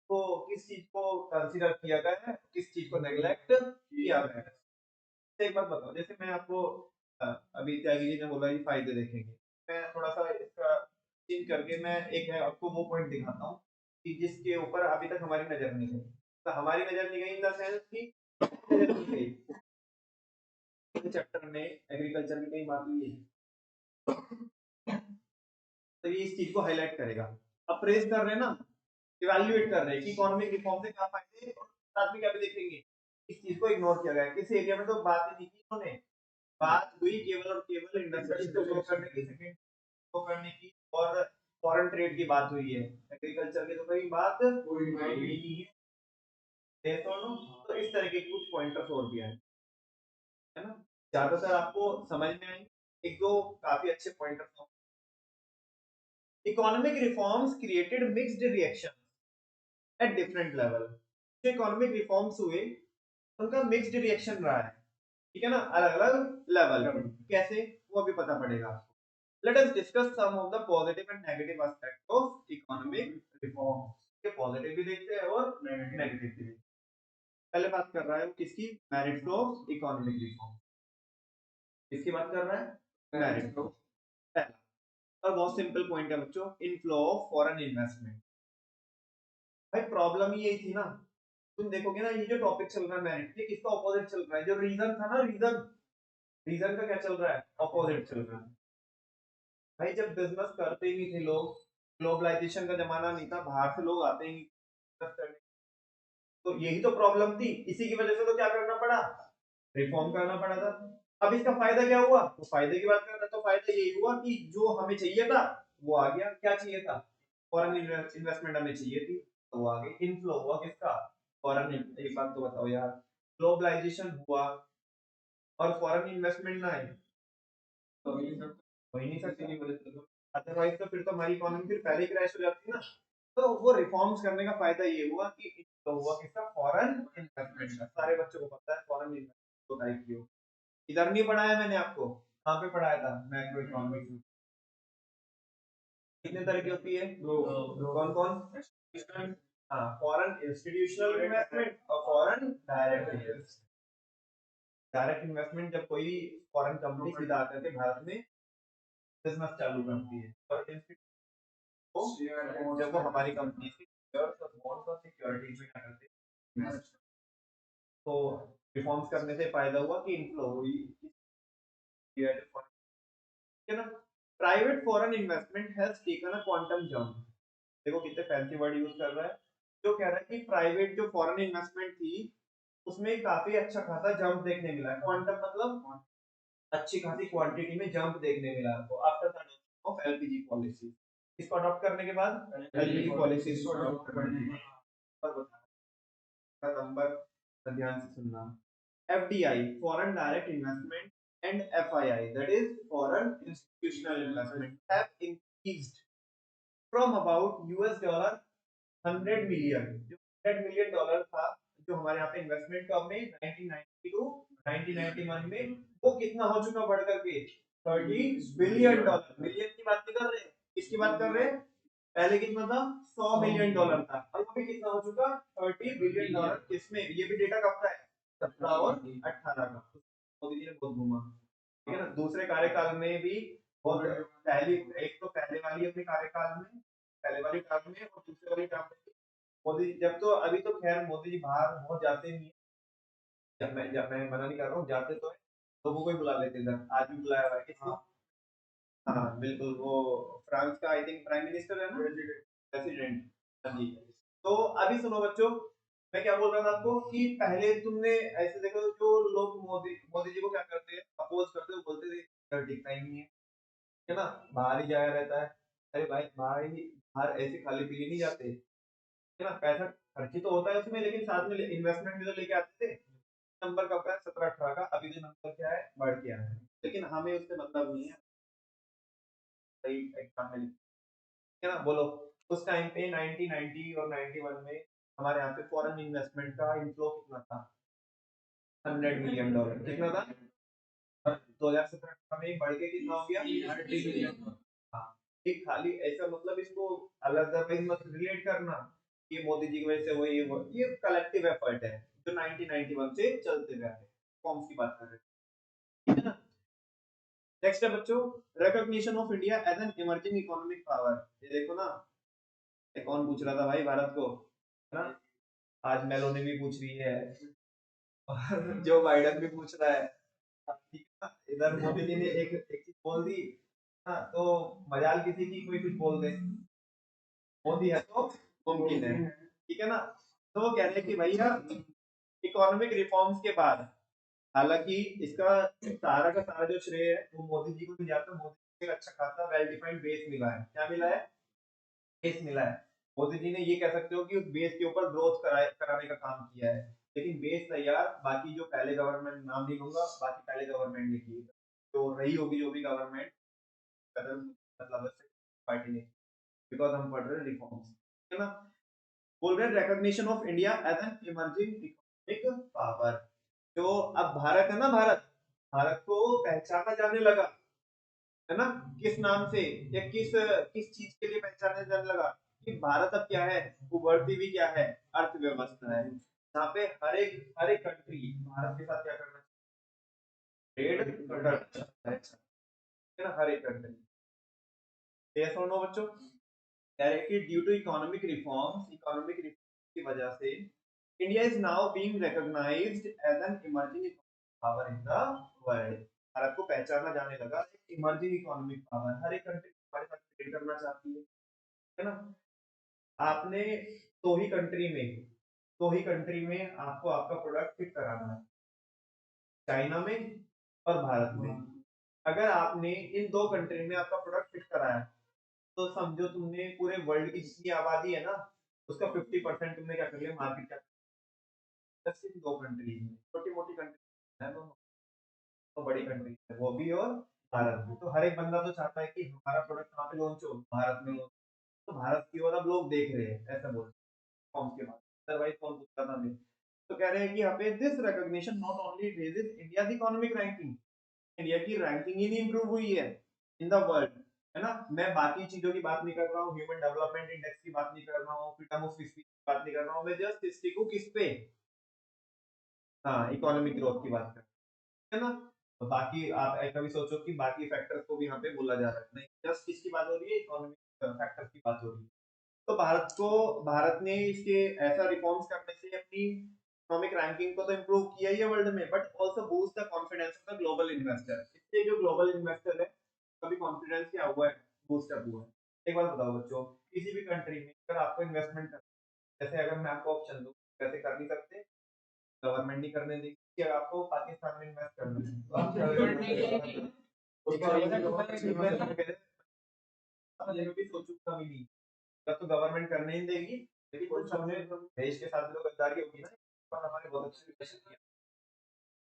को कंसीडर किया गया है, किस चीज को नेग्लेक्ट किया गया है। तो एक बात बताओ, जैसे मैं आपको अभी त्यागी जी ने बोला ये फायदे देखेंगे, मैं थोड़ा सा इसका चेंज करके मैं एक है आपको वो पॉइंट दिखाता हूँ कि जिसके ऊपर अभी तक हमारी नजर नहीं गई, तो हमारी नजर नहीं गई इन द सेंस की नजर नहीं गई, चैप्टर में एग्रीकल्चर की कई बात हुई है, तो ये इस चीज को हाईलाइट करेगा। अप्रेज कर रहे हैं ना, इवैल्यूएट कर रहे हैं कि इकोनॉमिक रिफॉर्म से क्या फायदे, और साथ में क्या भी देखेंगे, इस चीज को इग्नोर किया गया, किस एरिया में तो बात ही नहीं की उन्होंने, बात हुई केवल और केवल इंडस्ट्री को ग्रो करने की, सेकंड को करने की, और फॉरेन ट्रेड की बात हुई है, एग्रीकल्चर की तो कहीं बात हुई नहीं है, तो इस तरह के कुछ पॉइंटर्स और भी हैं, है ना, ज्यादातर आपको समझ में आएंगे, एक दो काफी अच्छे pointers. Economic reforms created mixed reaction at different level, जो इकोनॉमिक रिफॉर्म्स हुए उनका मिक्स्ड रिएक्शन रहा है, ठीक है ना, अलग अलग लेवल। कैसे, वो अभी पता पड़ेगा आपको। Let us discuss some of the positive and negative aspect of economic reform. ये पॉजिटिव भी देखते हैं और नेगेटिव भी। पहले बात कर रहा है किसकी, मेरिट्स ऑफ इकोनॉमिक रिफॉर्म। किसकी बात कर रहा है, मेरिट्स ऑफ। पहला और बहुत सिंपल पॉइंट है बच्चों, इनफ्लो ऑफ फॉरेन इन्वेस्टमेंट। भाई प्रॉब्लम ही यही थी ना, तुम देखोगे ना ये जो टॉपिक चल रहा है मेरिट, ये किसका ऑपोजिट चल रहा है, जो रीजन था ना, रीजन, रीजन का क्या चल रहा है, ऑपोजिट चल रहा है। भाई जब बिजनेस करते ही नहीं थे लोग, ग्लोबलाइजेशन का जमाना नहीं था, बाहर से लोग आते ही नहीं business करने, तो यही तो प्रॉब्लम थी। इसी की वजह से तो क्या करना पड़ा, रिफॉर्म करना पड़ा था। अब इसका फायदा क्या हुआ, तो फायदे की बात कर रहे हैं, तो फायदा यही हुआ कि जो हमें चाहिए था वो आ गया। क्या चाहिए था, फॉरेन इन्वेस्टमेंट हमें चाहिए थी, तो वो आ गई। इनफ्लो हुआ किसका, फॉरेन। एक बात तो बताओ यार, ग्लोबलाइजेशन हुआ और फॉरेन इन्वेस्टमेंट ना आए तो हो ही नहीं सकती की वजह से, तो अदरवाइज तो फिर तो हमारी इकोनॉमी फिर पहले ही क्रैश हो जाती ना। तो वो रिफॉर्म्स करने का फायदा ये हुआ कि तो हुआ किसका, फॉरेन इन्वेस्टमेंट का। सारे बच्चों को पता है फॉरेन इन्वेस्टमेंट को टाइप क्यों, इधर नहीं पढ़ाया मैंने आपको, कहाँ पे पढ़ाया था, मैक्रो इकोनॉमिक्स में। कितने तरह की होती है, दो कौन कौन, हाँ, फॉरेन इंस्टीट्यूशनल इन्वेस्टमेंट और foreign direct investment. Direct investment जब कोई फॉरेन कंपनी सीधा आकर के भारत में बिजनेस चालू करती है, और जब वो हमारी कंपनी की शेयर्स और बॉन्ड्स और सिक्योरिटीज में क्या करते हैं, तो रिफॉर्म्स करने से फायदा हुआ कि इनफ्लो हुई, ठीक है ना। Private foreign investment has taken a quantum jump. देखो कितने फैंसी वर्ड यूज कर रहा है, जो कह रहा है कि प्राइवेट जो फॉरेन इन्वेस्टमेंट थी उसमें काफी अच्छा खासा जंप देखने मिला है। क्वांटम मतलब अच्छी खासी क्वांटिटी में जंप देखने मिला आपको after the adoption of LPG policy. इसको अडॉप्ट करने के बाद एलपीजी पॉलिसी को अडॉप्ट करने के बाद का नंबर ध्यान से सुनना। FDI foreign direct investment and FII that is foreign institutional investment have increased from about US dollar 100 million, जो 100 मिलियन डॉलर था जो हमारे यहाँ पे इन्वेस्टमेंट कब में 1990 टू 1991 में, वो कितना हो चुका बढ़ करके 30 बिलियन डॉलर। मिलियन की बात नहीं कर रहे, किसकी बात कर रहे हैं, पहले कितना था, 100 मिलियन डॉलर था, और वो भी कितना हो चुका 30 बिलियन डॉलर। किसमें, ये भी डेटा कब का है, 17 और 18 का। मोदी जी ने बहुत घूमा, ठीक है ना। दूसरे कार्यकाल में भी बहुत, पहली एक तो पहले वाली अपने कार्यकाल में, पहले वाली टर्म में, और दूसरे वाली टर्म में मोदी जब, तो अभी तो खैर मोदी जी बाहर बहुत जाते नहीं है, जब मैं मना नहीं कर रहा हूँ, जाते तो है, लोगों को ही बुला लेते इधर। आज भी बुलाया हुआ है किसको, हाँ बिल्कुल, वो फ्रांस का आई थिंक प्राइम मिनिस्टर है ना, प्रेसिडेंट, हाँ जी। तो अभी सुनो बच्चों, मैं क्या बोल रहा था आपको कि पहले तुमने ऐसे देखो, जो लोग मोदी मोदी जी को क्या करते हैं, अपोज करते हैं, बोलते थे सर टिकता ही नहीं है ना, बाहर ही जाया रहता है। अरे भाई बाहर ऐसे खाली पीली नहीं जाते है ना, पैसा खर्च ही तो होता है उसमें, लेकिन साथ में इन्वेस्टमेंट भी तो लेके आते थे। नंबर कब का है, 17-18 का, अभी जो नंबर क्या है बढ़ के आया है, लेकिन हमें उससे मतलब नहीं है, सही एग्जाम में है ना। बोलो उस टाइम पे 1990 और 91 में हमारे यहाँ पे फॉरेन इन्वेस्टमेंट का इनफ्लो कितना था, 100 मिलियन डॉलर। कितना था, 2017 में बढ़ के कितना हो गया, 30 मिलियन। हाँ, एक खाली ऐसा मतलब इसको अलग अदरवाइज मत रिलेट करना कि मोदी जी की वजह से ये कलेक्टिव एफर्ट है जो 1991 से चलते हुए आ रहे हैं। फॉर्म्स की बात कर रहे हैं, ठीक है ना। नेक्स्ट है बच्चों, recognition of India as an emerging economic power. ये देखो ना, ये कौन पूछ रहा था भाई भारत को, है ना, आज मेलोनी भी पूछ रही है और जो बाइडन भी पूछ रहा है, ठीक है ना। इधर मोदी जी ने एक चीज बोल दी, हाँ, तो मजाल किसी की कोई कुछ बोल दे, मोदी है तो मुमकिन है, ठीक है ना। तो वो कह रहे हैं कि भैया इकोनॉमिक रिफॉर्म्स के बाद, हालांकि इसका सारा का सारा जो श्रेय है वो मोदी जी को भी जाता है। मोदी जी को एक अच्छा खासा वेल डिफाइंड बेस मिला है। क्या मिला है, बेस मिला है। मोदी जी ने ये कह सकते हो कि उस बेस के ऊपर ग्रोथ कराने का काम किया है, लेकिन बेस तैयार बाकी जो पहले गवर्नमेंट, नाम नहीं लूंगा, बाकी पहले गवर्नमेंट ने की, जो रही होगी जो भी गवर्नमेंट, मतलब पार्टी ने, बिकॉज हम पढ़ रहे हैं रिफॉर्म्स, है ना। बोल रहे हैं recognition of India as an emerging, economic power. जो अब भारत है ना, भारत को पहचाना जाने लगा है ना, किस नाम से या किस किस चीज के लिए पहचाना जाने लगा कि भारत अब क्या है, उभरती हुई क्या है, अर्थव्यवस्था है, जहाँ पे हर एक कंट्री भारत के साथ क्या करना चाहिए, ट्रेड करना चाहता है ना, हर एक कंट्री। यस और नो बच्चों, कह रहे हैं कि ड्यू टू इकोनॉमिक रिफॉर्म्स की वजह से India is now being recognised as an emerging power in the world. Bharat को पहचाना जाने लगा एक इमर्जिंग इकोनॉमिक पावर, हर एक कंट्री हमारे साथ ट्रेड करना चाहती है ना। आपने दो ही कंट्री में आपको आपका प्रोडक्ट फिट कराना है, चाइना में और भारत में। अगर आपने इन दो कंट्री में आपका प्रोडक्ट फिट कराया तो समझो तुमने पूरे वर्ल्ड की जितनी आबादी है ना, उसका 50% तुमने क्या कर लिया, मार्केट क्या, जस्ट इन दो कंट्री में। छोटी मोटी कंट्री है तो बड़ी कंट्री है वो भी, और भारत भी। तो हर एक बंदा तो चाहता है कि हमारा प्रोडक्ट कहाँ पे लॉन्च हो, भारत में हो। तो भारत की ओर अब लोग देख रहे हैं, ऐसा बोल फॉर्म के बाद, अदरवाइज कौन पूछता था नहीं। तो कह रहे हैं कि यहाँ पे this recognition not only raises India economic ranking, India की रैंकिंग ही नहीं इंप्रूव हुई है इन द वर्ल्ड, है ना। मैं बाकी चीजों की बात नहीं कर रहा हूँ, ह्यूमन डेवलपमेंट इंडेक्स की बात नहीं कर रहा हूँ, फ्रीडम ऑफ स्पीच की बात नहीं कर रहा हूँ, मैं जस्ट स्टिक हूँ किस पे, हाँ, इकोनॉमिक ग्रोथ की बात कर, है ना। तो बाकी आप कभी सोचो कि बाकी फैक्टर्स को भी यहाँ पे बोला जा रहा है, नहीं, जस्ट किसकी बात हो रही है, इकोनॉमिक फैक्टर्स की बात हो रही है। तो भारत ने इसके ऐसा रिफॉर्म्स करने से अपनी इकोनॉमिक रैंकिंग को तो इंप्रूव किया ही है वर्ल्ड में, but also boost the confidence of the global investor. इससे जो ग्लोबल इन्वेस्टर है, कभी कॉन्फिडेंस क्या हुआ है, बूस्ट अप हुआ है। एक बात बताओ बच्चों, किसी भी कंट्री में अगर आपको इन्वेस्टमेंट करना, जैसे अगर मैं आपको ऑप्शन दूं, वैसे कर नहीं सकते, गवर्नमेंट नहीं करने देगी कि अगर आपको पाकिस्तान में इन्वेस्ट करना है तो आप सोचूंगा भी नहीं, तब तो गवर्नमेंट करने ही देगी। लेकिन कुछ हमने देश के साथ जो गद्दारी होगी ना, पर हमारे बहुत अच्छे रिलेशन किया,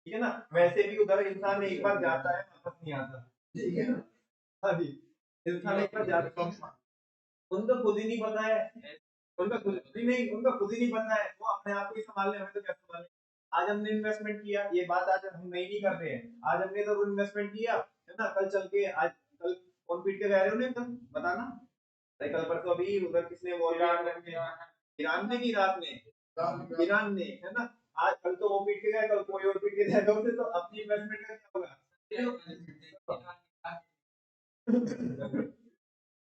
ठीक है ना। वैसे भी उधर इंसान एक बार जाता है वापस नहीं आता, ठीक है ना। हाँ जी, इंसान एक बार जाता है, उनको खुद ही नहीं पता है, उनका खुद ही नहीं पता है, वो अपने आप को ही संभालने, हमें तो क्या संभालने। आज हमने इन्वेस्टमेंट किया, ये बात आज हम नहीं कर रहे हैं, आज हमने जरूर इन्वेस्टमेंट किया है ना, कल चल के आज कल कौन पीट के गए रहे उन्हें, कल बताना। कल परसों अभी उधर किसने वॉर किया, ईरान ने की, इराक ने, ईरान ने, है ना। आज कल तो वो पीट के गए, कल कोई और पीट के जाएगा उसे, तो अपनी इन्वेस्टमेंट का क्या होगा।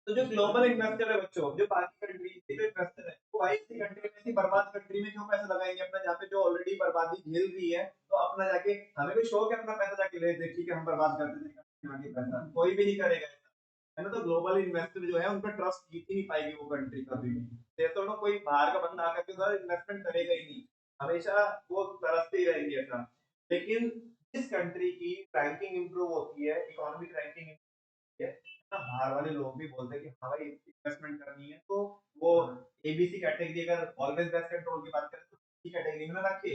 तो जो ग्लोबल इन्वेस्टर है बच्चों, जो बाकी कंट्री के जो इन्वेस्टर है, वो भाई इसी कंट्री में, इसी बर्बाद कंट्री में क्यों पैसा लगाएंगे अपना, जहाँ पे जो ऑलरेडी बर्बादी झेल रही है, तो अपना जाके हमें भी शौक है अपना पैसा जाके ले दे, ठीक है हम बर्बाद करते थे पैसा, कोई भी नहीं करेगा ऐसा, है ना। तो ग्लोबल इन्वेस्टर जो है उनका ट्रस्ट जीत ही नहीं पाएगी वो कंट्री कभी भी, तो ना कोई बाहर का बंदा आकर के उधर इन्वेस्टमेंट करेगा ही नहीं, हमेशा वो तरसते ही रहेंगे ऐसा। लेकिन जिस कंट्री की रैंकिंग इंप्रूव होती है, इकोनॉमिक रैंकिंग है ना, बाहर वाले लोग भी बोलते हैं कि हाँ भाई इन्वेस्टमेंट करनी है, तो वो एबीसी कैटेगरी, अगर ऑलवेज बेस्ट कंट्रोल की बात करें तो सी कैटेगरी में ना रखे,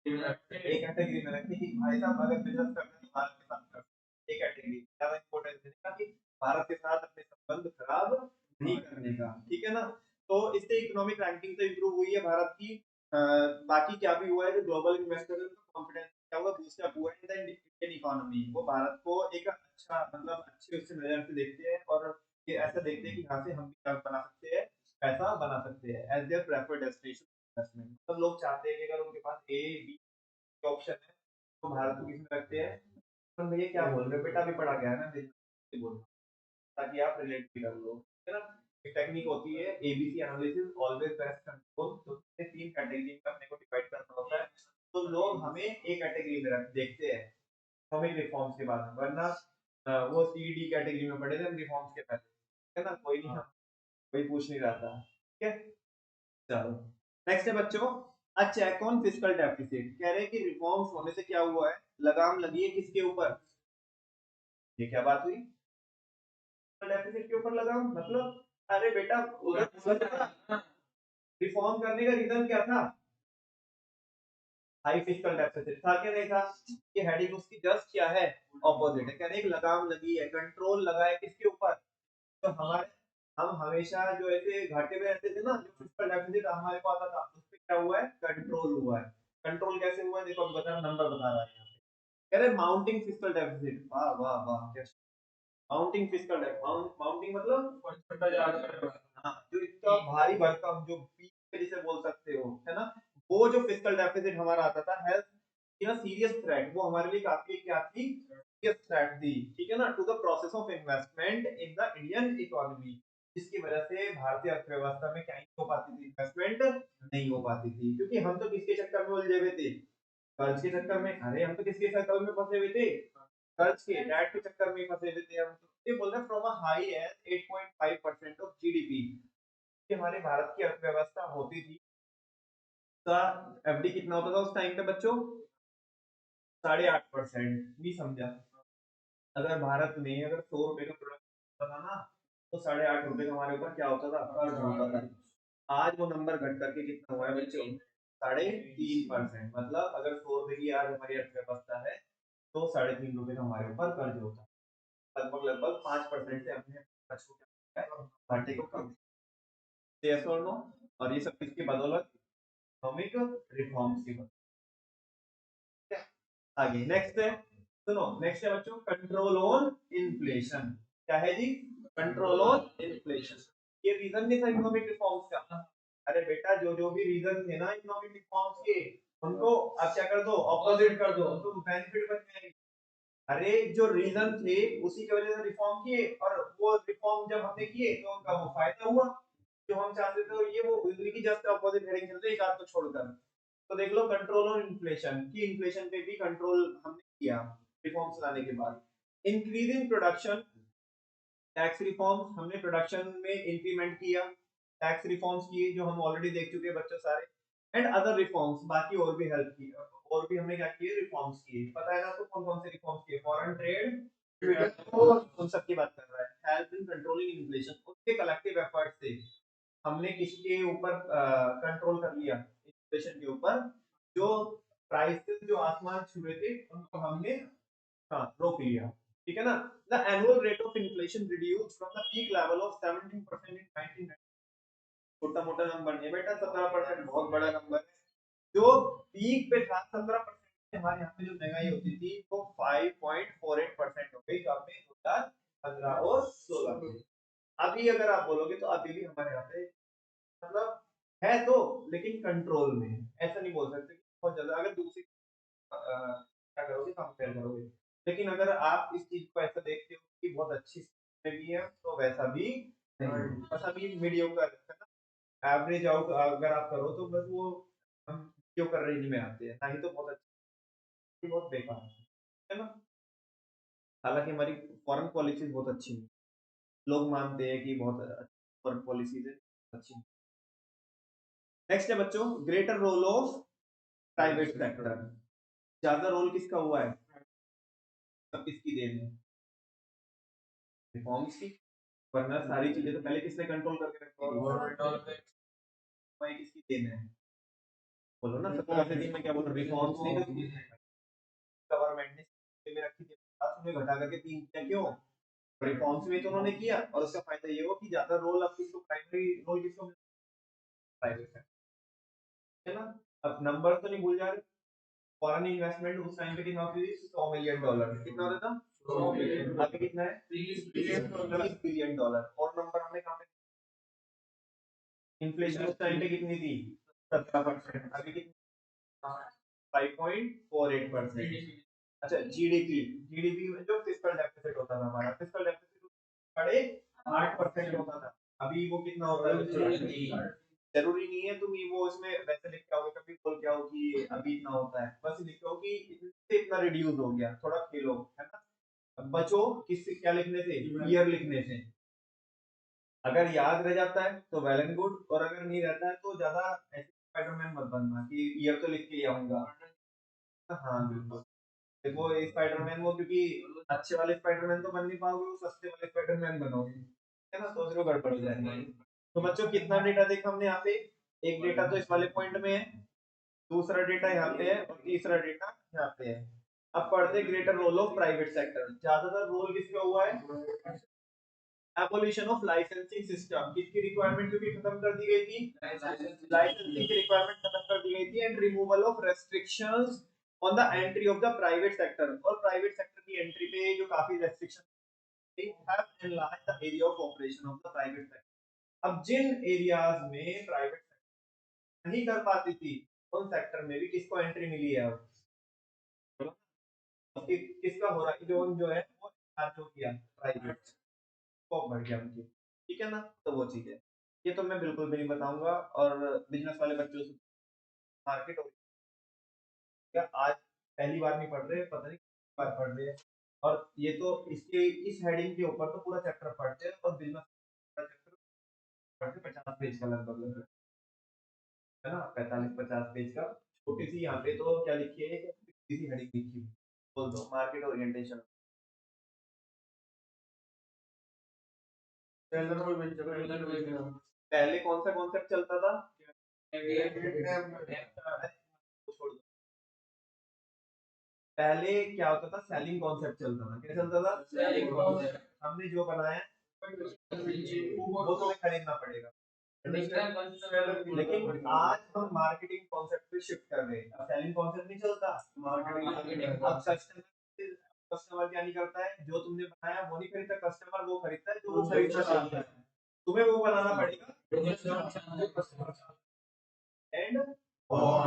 ए कैटेगरी में रखे कि भाई साहब अगर बिजनेस करना है तो भारत के साथ कर, ए कैटेगरी ज्यादा इंपॉर्टेंस देने का कि भारत के साथ अपने संबंध खराब नहीं करने का, ठीक है ना। तो इससे इकोनॉमिक रैंकिंग तो इंप्रूव हुई है भारत की। बाकी क्या भी हुआ है, जो ग्लोबल इन्वेस्टर है उनका कॉन्फिडेंस क्या हुआ, बूस्ट अप हुआ है इन द इंडियन इकोनॉमी। वो भारत को एक अच्छा, मतलब अच्छे उससे नजर से देखते हैं, और ये ऐसा देखते हैं कि यहाँ से हम भी क्या बना सकते हैं, पैसा बना सकते हैं, as their preferred destination investment. मतलब लोग चाहते हैं कि अगर उनके पास ए बी ऑप्शन है तो भारत को किस में रखते हैं। तो भैया क्या बोल रहे हो, बेटा भी पढ़ा गया है ना, बोल, ताकि आप रिलेट भी कर लो, है ना। एक टेक्निक होती है ABC analysis, always best control, तो इसमें तीन कैटेगरी में अपने को डिवाइड करना होता है। तो लोग हमें एक कैटेगरी में रख देखते हैं इकोनॉमिक रिफॉर्म्स के बाद, वरना वो सी डी कैटेगरी में पढ़े थे हम रिफॉर्म्स के पहले, है ना, कोई नहीं, कोई पूछ नहीं रहा था, ठीक है। चलो नेक्स्ट है बच्चों, अ चेक ऑन फिस्कल डेफिसिट। कह रहे हैं कि रिफॉर्म्स होने से क्या हुआ है, लगाम लगी है किसके ऊपर, ये क्या बात हुई, डेफिसिट के ऊपर लगाम, मतलब अरे बेटा उधर रिफॉर्म करने का रीजन क्या था, हाई फिस्कल डेफिसिट था क्या, नहीं था। ये हेडिंग उसकी जस्ट क्या है, ऑपोजिट है। कह रहे हैं एक लगाम लगी है, कंट्रोल लगा है किसके ऊपर, तो हमारे, हम हमेशा जो ऐसे घाटे में रहते थे ना, जो फिस्कल डेफिसिट हमारे को आता था, उस पे क्या हुआ है, कंट्रोल हुआ है। कंट्रोल कैसे हुआ है देखो, अब बता नंबर बता रहा है यहाँ पे। कह रहे माउंटिंग फिस्कल डेफिसिट, वाह वाह वाह, क्या माउंटिंग फिस्कल डेफिसिट, माउंटिंग मतलब बढ़ता जा रहा है। हाँ, जो इतना भारी भरकम, जो पीक पे जिसे बोल सकते हो, है ना, वो जो फिस्कल डेफिसिट हमारा आता था, हेल्थ की ना सीरियस थ्रेट, वो हमारे लिए काफी क्या थी, सीरियस थ्रेट थी, ठीक है ना, to the process of investment in the Indian economy, जिसकी वजह से भारतीय अर्थव्यवस्था में क्या नहीं हो पाती थी, इन्वेस्टमेंट नहीं हो पाती थी, क्योंकि हम तो किसके चक्कर में उलझे हुए थे, कर्ज के चक्कर में। अरे हम तो किसके चक्कर में फंसे हुए थे, कर्ज के, डेट के चक्कर में फंसे हुए थे हम तो। ये बोल रहे from a high as 8.5% of GDP, कि हमारे भारत की अर्थव्यवस्था होती थी, का एफडी कितना होता था उस टाइम पे बच्चों, 8.5%। नहीं समझा, अगर भारत में अगर 100 रुपए का प्रोडक्ट होता था ना, तो 8.5 रुपए का हमारे ऊपर क्या होता था, कर्ज होता था। आज वो नंबर घट करके कितना हुआ है बच्चों, 3.5%। मतलब अगर 100 रुपए की आज हमारी अर्थव्यवस्था है, तो 3.5 रुपए का हमारे ऊपर कर्ज होता है। लगभग लगभग 5% से अपने कर्ज को क्या किया है, घाटे को कम। यस और नो? और ये सब किसकी बदौलत, इकोनॉमिक रिफॉर्म्स की बदौलत। आगे नेक्स्ट है, सुनो नेक्स्ट है बच्चों, कंट्रोल ऑन इन्फ्लेशन। क्या है जी, कंट्रोल ऑन इन्फ्लेशन। ये रीजन नहीं था इकोनॉमिक रिफॉर्म्स का। अरे बेटा, जो जो भी रीजन थे ना इकोनॉमिक रिफॉर्म्स के, उनको आप क्या कर दो, ऑपोजिट कर दो, उनको बेनिफिट बन जाएगी। अरे जो रीजन थे उसी की वजह से रिफॉर्म किए, और वो रिफॉर्म जब हमने किए तो उनका वो फायदा हुआ जो हम चाहते थे, ये वो उनकी जस्ट ऑपोजिट हेडिंग चल रही है, एक आध को छोड़कर। तो देख लो, कंट्रोल ऑन इन्फ्लेशन, की इन्फ्लेशन पे भी कंट्रोल हमने किया रिफॉर्म्स लाने के बाद। इंक्रीजिंग प्रोडक्शन, टैक्स रिफॉर्म्स, हमने प्रोडक्शन में इंक्रीमेंट किया, टैक्स रिफॉर्म्स किए जो हम ऑलरेडी देख चुके हैं बच्चों सारे, एंड अदर रिफॉर्म्स, बाकी और भी हेल्प की, और भी हमने क्या किए, रिफॉर्म्स किए। पता है ना तो कौन कौन से रिफॉर्म्स किए, फॉरेन ट्रेड, उन सब की बात कर रहा है। हेल्प इन कंट्रोलिंग इन्फ्लेशन, उसके कलेक्टिव एफर्ट से हमने किसके ऊपर कंट्रोल कर लिया, इन्फ्लेशन के ऊपर। जो प्राइसेस जो आसमान छू रहे थे उनको हमने, हाँ, रोक लिया, ठीक है ना। The annual rate of inflation reduce from the peak level of 17% इन 1990, छोटा मोटा नंबर नहीं बेटा, 17% बहुत बड़ा नंबर है। जो पीक पे था 17%, हमारे यहाँ पे जो महंगाई होती थी वो 5.48% हो गई, कब में, 2015 और 16 में। अभी अगर आप बोलोगे तो अभी भी हमारे यहाँ पे मतलब है तो, लेकिन कंट्रोल में, ऐसा नहीं बोल सकते कि बहुत ज्यादा। अगर दूसरी क्या करोगे, कंपेयर करोगे, लेकिन अगर आप इस चीज को ऐसा देखते हो कि बहुत अच्छी स्थिति में भी है, तो वैसा भी नहीं, बस अभी मीडियोकर है ना, एवरेज आउट अगर आप करो तो बस वो हम मीडियोकर रेंज में आते हैं, नहीं तो बहुत अच्छी, बहुत बेकार है ना। हालांकि हमारी फॉरेन पॉलिसीज बहुत अच्छी है, लोग मानते हैं कि बहुत फॉरेन पॉलिसीज है अच्छी। नेक्स्ट है बच्चों, greater role of private sector. ज्यादा रोल किसका हुआ है, सब किसकी देन है, रिफॉर्म्स की। वरना सारी चीजें तो पहले किसने कंट्रोल करके रखी थी, गवर्नमेंट। भाई किसकी देन है, बोलो ना, 17 में क्या बोलो, रिफॉर्म्स ने, गवर्नमेंट ने में रखी थी, 50 में घटा करके 3 किया, क्यों, रिफॉर्म्स में तो उन्होंने किया, और उसका फायदा ये हुआ कि ज्यादा रोल अब किसको, प्राइमरी रोल किसको, प्राइवेट है ना। अब नंबर तो नहीं भूल जा रहे, फॉरेन इन्वेस्टमेंट उस टाइम पे कितना होती थी, $100 मिलियन, कितना होता था, 100 मिलियन। अभी कितना है, 30 बिलियन डॉलर। और नंबर हमने कहाँ पे, इन्फ्लेशन उस टाइम पे कितनी थी, 17%, अभी कितनी, 5.48%। अच्छा, जीडीपी, जीडीपी में जो फिस्कल डेफिसिट होता था हमारा, फिस्कल डेफिसिट 8.5% होता था, अभी वो कितना होता है बच्चों? जरूरी नहीं है तुम ये वो इसमें वैसे लिख के आओगे, कभी बोल के आओ कि अभी इतना होता है, बस लिखो कि इससे इतना रिड्यूस हो गया, थोड़ा खेलो, है ना। अब बचो किससे, क्या लिखने से, ईयर लिखने से। अगर याद रह जाता है तो वेल एंड गुड, और अगर नहीं रहता है तो ज्यादा ऐसे स्पाइडरमैन मत बनना कि ईयर तो लिख के ही आऊंगा। हाँ बिल्कुल, देखो स्पाइडरमैन वो, क्योंकि अच्छे वाले स्पाइडरमैन तो बन नहीं पाओगे, वो सस्ते वाले स्पाइडरमैन बनोगे, है ना, सोच रहे हो गड़बड़ हो जाएगी। तो बच्चों कितना डेटा देखा हमने यहाँ पे, एक डेटा तो इस वाले पॉइंट में है, दूसरा डेटा यहाँ पे है, और तीसरा डेटा यहाँ पे है। अब पढ़ते greater role of private sector, ज्यादातर रोल किसका हुआ है, एबोलिशन ऑफ लाइसेंसिंग सिस्टम, किसकी रिक्वायरमेंट क्योंकि खत्म कर दी गई थी, लाइसेंसिंग की रिक्वायरमेंट खत्म कर दी गई थी, and removal of restrictions on the entry of the private sector, और प्राइवेट सेक्टर की एंट्री पे जो काफी restriction have enlarged the area of operation of the private sector। अब जिन एरियाज में प्राइवेट सेक्टर नहीं कर पाती थी उन सेक्टर में भी किसको एंट्री मिली है अब, किसका हो रहा है, जो है वो चार्ज हो गया, प्राइवेट स्कोप बढ़ गया उनकी, ठीक है ना। तो वो चीज है, ये तो मैं बिल्कुल भी नहीं बताऊंगा, और बिजनेस वाले बच्चों से मार्केट हो गया, आज पहली बार नहीं पढ़ रहे, पता नहीं कितनी बार पढ़ रहे हैं, और ये तो इसके इस हेडिंग के ऊपर तो पूरा चैप्टर पढ़ते हैं, और बिजनेस का चैप्टर पढ़ते 50 पेज का लगभग है ना, 45-50 पेज का। छोटी सी यहाँ पे तो क्या लिखी है, छोटी सी हेडिंग लिखी है, बोल दो मार्केट ओरिएंटेशन। पहले कौन सा कॉन्सेप्ट चलता था, छोड़ दो, पहले क्या होता था, सेलिंग कॉन्सेप्ट चलता था, क्या चलता था, सेलिंग कॉन्सेप्ट। हमने जो बनाया वो तुम्हें खरीदना पड़ेगा, लेकिन आज हम मार्केटिंग कॉन्सेप्ट पे शिफ्ट कर रहे हैं, अब सेलिंग कॉन्सेप्ट नहीं चलता, मार्केटिंग। अब कस्टमर क्या नहीं करता है, जो तुमने बनाया वो नहीं खरीदता, कस्टमर वो खरीदता है जो वो खरीदना चाहता है, तुम्हें वो बनाना पड़ेगा, and you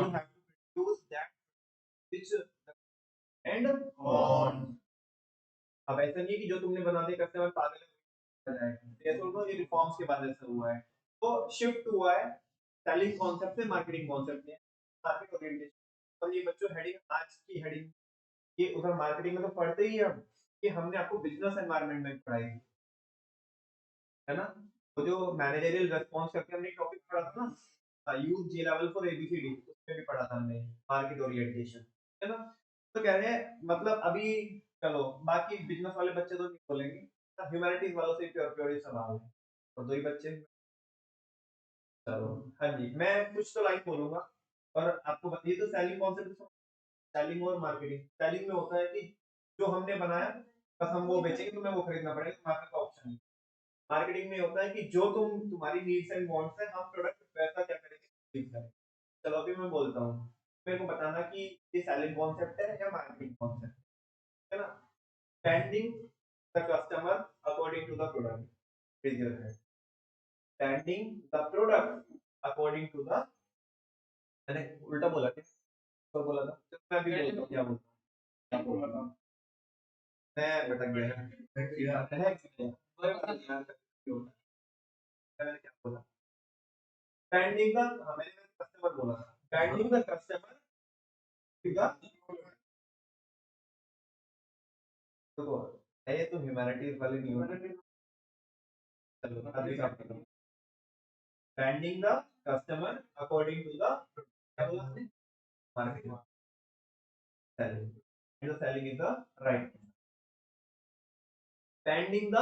have to produce that which and on. अब ऐसा नहीं है कि जो तुमने बना दिया कस्टमर पागल हो जाएगा, ये तो ये रिफॉर्म्स के बाद ऐसा हुआ है, तो शिफ्ट हुआ है सेलिंग कॉन्सेप्ट से मार्केटिंग कॉन्सेप्ट में, मार्केट ओरिएंटेशन। और ये बच्चों हेडिंग आज की हेडिंग, ये उधर मार्केटिंग में तो पढ़ते ही हम, कि हमने आपको बिजनेस एनवायरनमेंट में पढ़ाई है ना। तो जो मैनेजरियल रिस्पांस करके हमने टॉपिक पढ़ा था ना, use J level for ABCD, उसमें भी पढ़ा था हमने मार्केट ओरिएंटेशन, है ना। तो कह रहे हैं मतलब अभी, चलो बाकी बिजनेस वाले बच्चे तो नहीं बोलेंगे, ह्यूमैनिटीज वालों से प्योर प्योर ही सवाल है, और दो ही बच्चे। चलो हाँ जी, मैं कुछ तो लाइन बोलूंगा और आपको बताइए, तो सेलिंग कॉन्सेप्ट, सेलिंग और मार्केटिंग, सेलिंग में होता है कि जो हमने बनाया बस हम वो बेचेंगे, तुम्हें वो खरीदना पड़ेगा, तुम्हारे पास ऑप्शन नहीं। मार्केटिंग में होता है कि जो तुम्हारी नीड्स एंड वांट्स है, हम प्रोडक्ट वैसा क्या करेंगे, खरीद करें। चलो अभी मैं बोलता हूँ, मेरे को बताना कि ये सेलिंग कॉन्सेप्ट है या मार्केटिंग कॉन्सेप्ट, है ना। Standing the customer according to the product is your है, standing the product according to the, मैंने उल्टा बोला क्या, तो बोला था तो मैं भी बोलता हूँ क्या बोलता हूँ, क्या बोल रहा था मैं, भटक गया मैंने क्या बोला, स्टैंडिंग द, मैंने कस्टमर बोला था, standing the customer to the, देखो ये तो ह्यूमैनिटीज वाले नहीं होते, चलो अभी का standing the customer according to the, क्या बोला आपने, marketing, selling, selling is the right, standing the,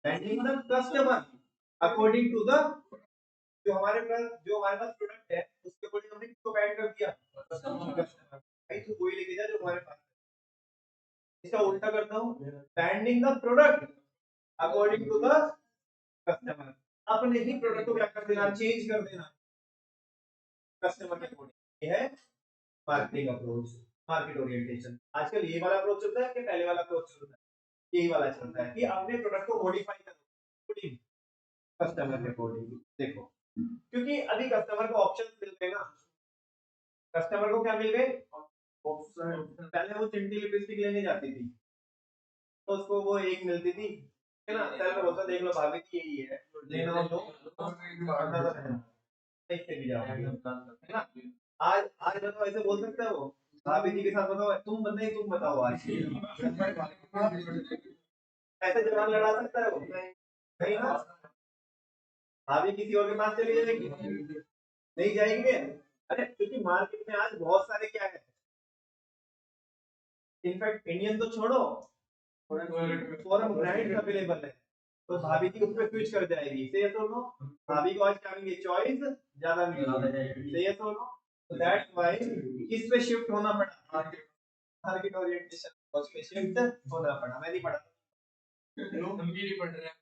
standing the customer according to the, जो हमारे पास प्रोडक्ट है उसके अकॉर्डिंग हमने किसको ऐड कर दिया, कस्टमर, भाई तू वही लेके जा जो हमारे पास है। इसका उल्टा करता हूँ, standing the product according to the customer, अपने ही प्रोडक्ट को क्या कर देना, चेंज कर देना कस्टमर के अकॉर्डिंग, ये है मार्केटिंग अप्रोच, मार्केट ओरिएंटेशन। आजकल ये वाला अप्रोच चलता है कि पहले वाला अप्रोच चलता है, यही वाला चलता है कि अपने प्रोडक्ट को मॉडिफाई करो कस्टमर के अकॉर्डिंग। देखो क्योंकि अभी कस्टमर को ऑप्शन मिल गए ना, कस्टमर को क्या मिल गए ऑप्शन, पहले वो चिंटी लिपस्टिक लेने जाती थी तो उसको वो एक मिलती थी, है ना, सेलर बोलता देख लो भाभी की यही है, लेना हो लो वरना तो रहना, देख के भी जाओ, है ना। आज आज बताओ ऐसे बोल सकता है वो, भाभी जी के साथ बताओ, तुम नहीं तुम बताओ आज ऐसे जवान लड़ा सकता है वो, नहीं ना। भाभी किसी और के पास चली जाएगी, नहीं जाएंगे, अरे क्योंकि मार्केट में आज बहुत सारे क्या है, इनफैक्ट इंडियन तो छोड़ो, फॉरेन ब्रांड अवेलेबल है, तो भाभी जी उस पर स्विच कर जाएगी, सही है, सुनो भाभी को आज क्या मिलेंगे, चॉइस ज्यादा मिलेगी, सही है, सुनो, तो दैट्स व्हाई किस पे शिफ्ट होना पड़ा, मार्केट ओरिएंटेशन, उस पे शिफ्ट होना पड़ा, मैं नहीं पढ़ा, हम भी नहीं पढ़ रहे हैं,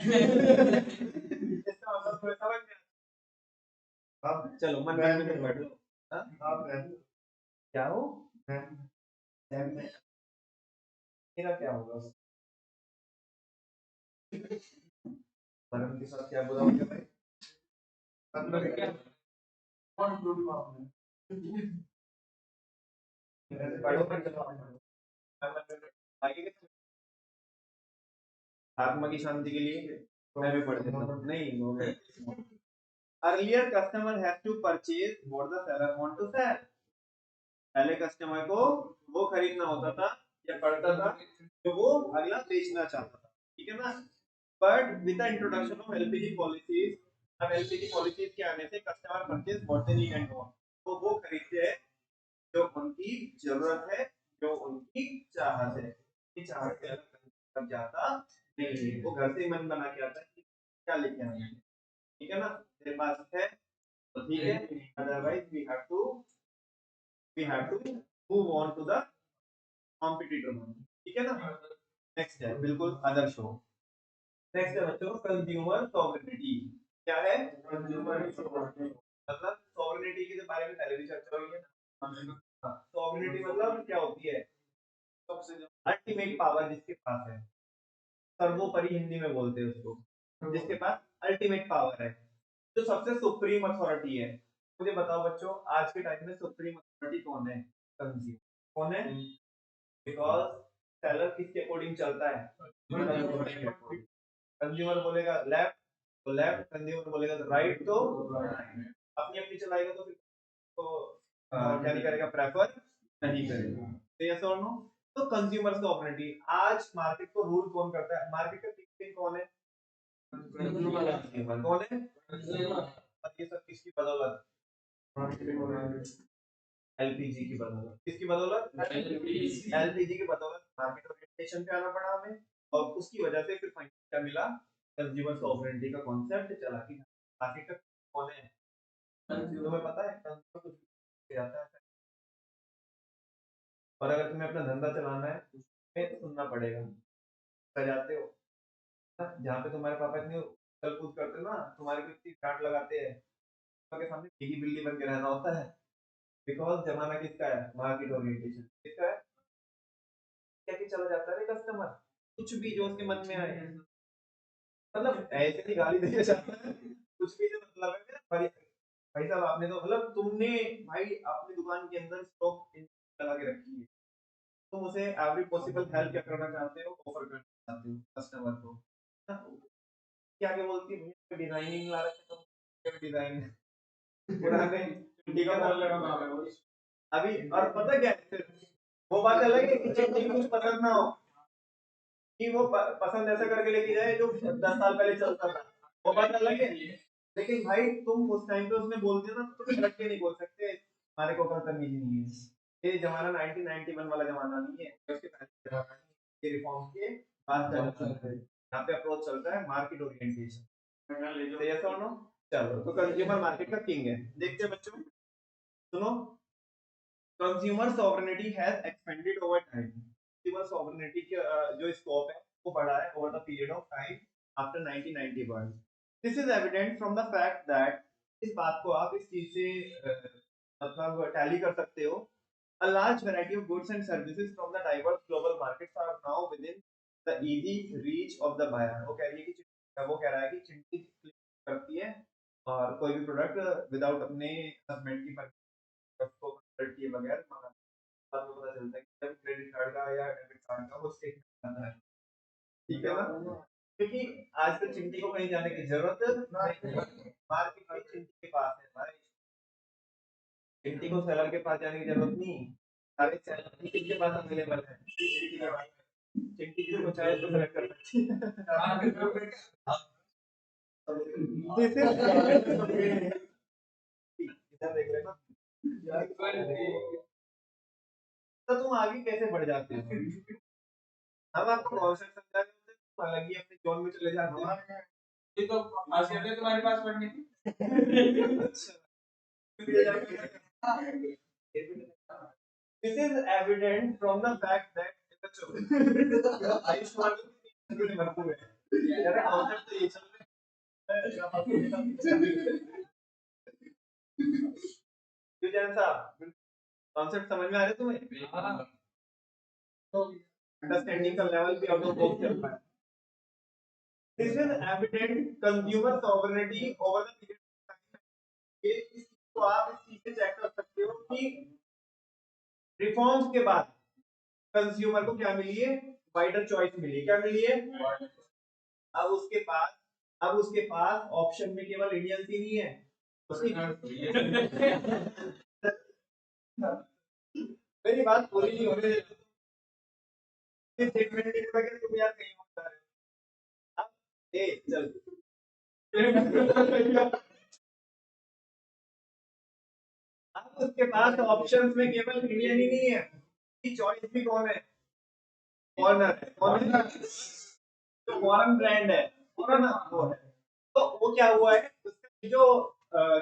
इसका मतलब थोड़ा समझ में अब चलो मन में बैठ लो। आप क्या हो मेरा क्या होगा परम के साथ क्या बुरा हो गया भाई मतलब क्या कौन टूट आपने पढ़ो पर चलो आगे आत्मा की शांति के लिए मैं भी पढ़ देता हूँ नहीं वो मैं earlier customer have to purchase what the seller want to sell पहले कस्टमर को वो खरीदना होता था या पड़ता था जो वो अगला बेचना चाहता था ठीक है ना but with the introduction of LPG policies अब एलपीजी पॉलिसीज के आने से customer purchase what they need and want तो वो खरीदते हैं जो उनकी जरूरत है जो उनकी चाहत है कि चाहत के अलग जाता नहीं है वो घर से ही मन बना के आता है कि क्या लेके आना है ठीक है ना तेरे पास है तो ठीक है otherwise we have to move on to the competitor ठीक है ना नेक्स्ट है बिल्कुल अदर शो नेक्स्ट है बच्चों कंज्यूमर सॉवरेनिटी क्या है कंज्यूमर सॉवरेनिटी मतलब सॉवरेनिटी के बारे में पहले भी चर्चा हुई है सॉवरेनिटी मतलब क्या होती है सबसे अल्टीमेट पावर जिसके पास है सर्वोपरि हिंदी में बोलते हैं उसको जिसके पास अल्टीमेट पावर है जो सबसे सुप्रीम अथॉरिटी है मुझे बताओ बच्चों आज के टाइम में सुप्रीम अथॉरिटी कौन है कंज्यूमर कौन है बिकॉज सेलर किसके अकॉर्डिंग चलता है कंज्यूमर बोलेगा लेफ्ट तो लेफ्ट कंज्यूमर बोलेगा तो राइट तो राइट अपनी अपनी चलाएगा तो फिर तो क्या नहीं करेगा प्रेफर नहीं करेगा तो यस और नो तो कंज्यूमर सॉवरेनिटी आज मार्केट को रूल कौन करता है मार्केट का किंग कौन है कंज्यूमर कौन है और ये सब किसकी बदौलत एलपीजी की बदौलत किसकी बदौलत एलपीजी की बदौलत मार्केट ओरिएंटेशन पे आना पड़ा हमें और उसकी वजह से फिर फाइनली क्या मिला कंज्यूमर सॉवरेनिटी का कॉन्सेप्ट चला कि मार्केट का कौन है तुम्हें पता है कंज्यूमर कुछ आता है और अगर तुम्हें अपना धंधा चलाना है तो तुम्हें सुनना पड़ेगा जाते हो जहाँ पे तुम्हारे पापा इतनी उछल कूद करते हो ना तुम्हारे को इतनी डांट लगाते हैं के सामने भीगी बिल्ली बन के रहना होता है बिकॉज जमाना किसका है मार्केट ओरिएंटेशन किसका है क्या कि चला जाता है कस्टमर कुछ भी जो उसके मन में आए मतलब ऐसे ही गाली देके जाता है कुछ भी से मतलब है भाई भाई साहब आपने तो मतलब तुमने भाई अपनी दुकान के अंदर स्टॉक लगा के रखी है तुम उसे एवरी पॉसिबल हेल्प क्या करना चाहते हो ऑफर करना चाहते हो कस्टमर को क्या क्या बोलती है डिजाइनिंग ला रखे तुम डिजाइन पुराने ठीक है बोल रहे हो अभी और पता क्या है वो बात अलग है कि चिट्ठी कुछ पसंद ना हो कि वो पसंद ऐसा करके लेके जाए जो 10 साल पहले चलता था वो बात अलग है लेकिन भाई तुम उस टाइम पे उसने बोल दिया ना तो तुम लट के नहीं बोल सकते हमारे को कल तमीज नहीं है ये जमाना 1991 वाला जमाना नहीं है उसके पहले जमाना नहीं ये रिफॉर्म के बाद का जमाना है यहाँ पे अप्रोच चलता है मार्केट ओरिएंटेशन तो यस और नो चलो तो कंज्यूमर मार्केट का किंग है देखते हैं बच्चों सुनो consumer sovereignty has expanded over time consumer sovereignty के जो स्कोप है वो बढ़ा है over the period of time after 1991 this is evident from the fact that इस बात को आप इस चीज से मतलब टैली कर सकते हो a large variety of goods and services from the diverse global markets are now within the easy reach of the buyer वो कह रही है कि वो कह रहा है कि चिंटी क्लिक करती है और कोई भी प्रोडक्ट विदाउट अपने हस्बैंड की को कंसल्ट किए बगैर बाद में पता चलता है कि जब क्रेडिट कार्ड का या डेबिट कार्ड का वो स्टेटमेंट आता है ठीक है ना क्योंकि आज तक चिंटी को कहीं जाने की जरूरत नहीं मार्केट में चिंटी के पास है भाई चिंटी को सेलर के पास जाने की जरूरत नहीं सारे सेलर किसके पास अवेलेबल है चिंटी के पास चिंटी जिसको चाहे तो सेलेक्ट कर सकती है इधर देख लेना तो तुम आगे कैसे बढ़ जाते हो हम आपको कॉन्सेप्ट समझा रहे होते तुम अलग ही अपने जोन में चले जाते हो ये तो खासियत है तुम्हारे पास पढ़ने की this is evident from the fact that Ayushman भरपूर है अरे कॉन्सेप्ट तो ये चल रहा है। जैन साहब कॉन्सेप्ट समझ में आ रहे तुम्हें? हाँ। तो अंडरस्टैंडिंग का लेवल भी हम लोग बहुत चल रहा है। This is evident consumer sovereignty over the period of time. ये इस चीज को आप इस चीज से चेक कर सकते हो कि रिफॉर्म्स के बाद कंज्यूमर को क्या मिली है? वाइडर चॉइस मिली है। क्या मिली है? अब उसके पास ऑप्शन में केवल इंडियन ही नहीं है मेरी बात पूरी नहीं हो रही तुम यार कहीं होता है अब चल अब उसके पास ऑप्शंस में केवल इंडियन ही नहीं है, उसकी चॉइस भी कौन है? फॉरेनर है। कौन है? जो फॉरेन ब्रांड है, ठीक है ना, वो है। तो वो क्या हुआ है, उसका जो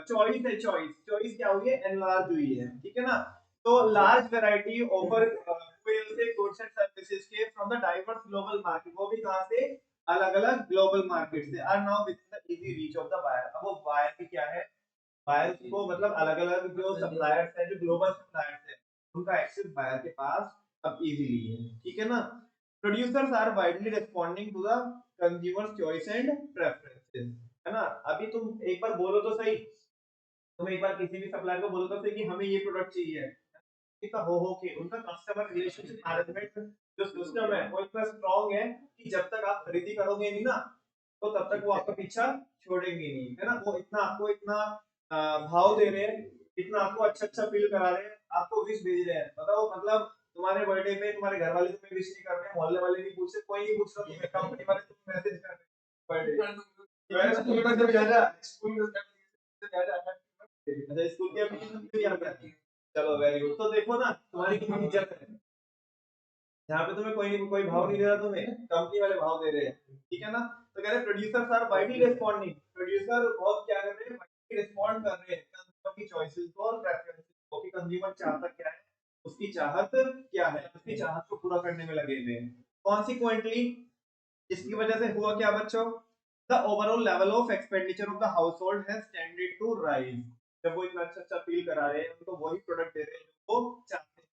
चॉइस है, चॉइस क्या हुई है? एनलार्ज हुई है, ठीक है ना। तो लार्ज वैरायटी ऑफर से गुड्स एंड सर्विसेज के from the diverse global market, वो भी कहां से? अलग अलग ग्लोबल मार्केट से, are now with the easy reach of the buyer. अब वो बायर की क्या है? बायर्स को मतलब अलग अलग जो सप्लायर्स है, जो ग्लोबल सप्लायर्स है, उनका एक्सेस बायर के पास अब इजीली है, ठीक है ना। Producers are widely responding to the consumers choice and preferences, है ना। अभी तुम एक बार बोलो तो सही, तुम एक बार किसी भी सप्लायर को बोलो तो सही कि हमें ये प्रोडक्ट चाहिए, इतना हो के उनका कस्टमर रिलेशनशिप मैनेजमेंट जो सिस्टम है वो इतना स्ट्रांग है कि जब तक आप खरीदी करोगे नहीं ना, तो तब तक वो आपका पीछा छोड़ेंगे नहीं, है ना। वो इतना आपको इतना भाव दे रहे हैं, इतना आपको अच्छा अच्छा फील करा रहे हैं, आपको विश भेज रहे हैं। बताओ, मतलब तुम्हारे बर्थडे पे तुम्हारे घर वाले तुम्हें विश नहीं कर रहे, मोहल्ले वाले नहीं पूछ रहे, कोई नहीं पूछ रहा, तुम्हें कंपनी वाले तुम्हें मैसेज कर रहे हैं बर्थडे। मैं स्कूल में जब जा स्कूल में अच्छा स्कूल की एप्लीकेशन भी आ जाती है। चलो वेरी गुड। तो देखो ना तुम्हारी कितनी इज्जत है, जहाँ पे तुम्हें कोई भाव नहीं दे रहा, तुम्हें कंपनी वाले भाव दे रहे हैं, ठीक है ना। तो कह रहे producers are widely responding, producer बहुत क्या कर रहे हैं? वाइडली रिस्पोंड कर रहे हैं कंज्यूमर की चॉइसेस को और प्रेफरेंसेस को, कि कंज्यूमर चाहता क्या है, उसकी चाहत क्या है, उसकी चाहत को पूरा करने में लगे हुए हैं। कॉन्सिक्वेंटली इसकी वजह से हुआ क्या बच्चों? The overall level of expenditure of the household has tended to rise. जब वो इतना अच्छा अच्छा फील करा रहे हैं, उनको वही प्रोडक्ट दे रहे हैं जो वो चाहते हैं,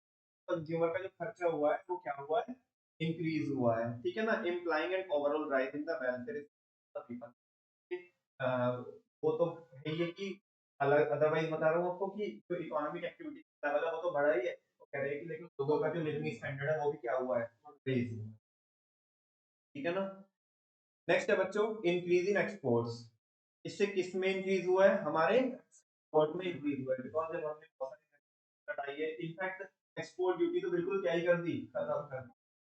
कंज्यूमर का जो खर्चा हुआ है वो क्या हुआ है? इंक्रीज हुआ है, ठीक है ना। Implying an overall rise in the welfare of people. वो तो है ही है कि अलग, अदरवाइज बता रहा हूँ आपको कि जो इकोनॉमिक एक्टिविटी लेवल है वो तो बढ़ा ही है, वो कह रहे हैं कि लेकिन लोगों का जो लिविंग स्टैंडर्ड है वो भी क्या हुआ है? रेज हुआ है, ठीक है ना। नेक्स्ट है बच्चों इंक्रीज इन एक्सपोर्ट्स। इससे किस में इंक्रीज हुआ है? हमारे एक्सपोर्ट में इंक्रीज हुआ है, बिकॉज़ जब हमने बहुत सारी हटाई है, इनफैक्ट एक्सपोर्ट ड्यूटी तो बिल्कुल क्या ही कर दी, खत्म कर दी।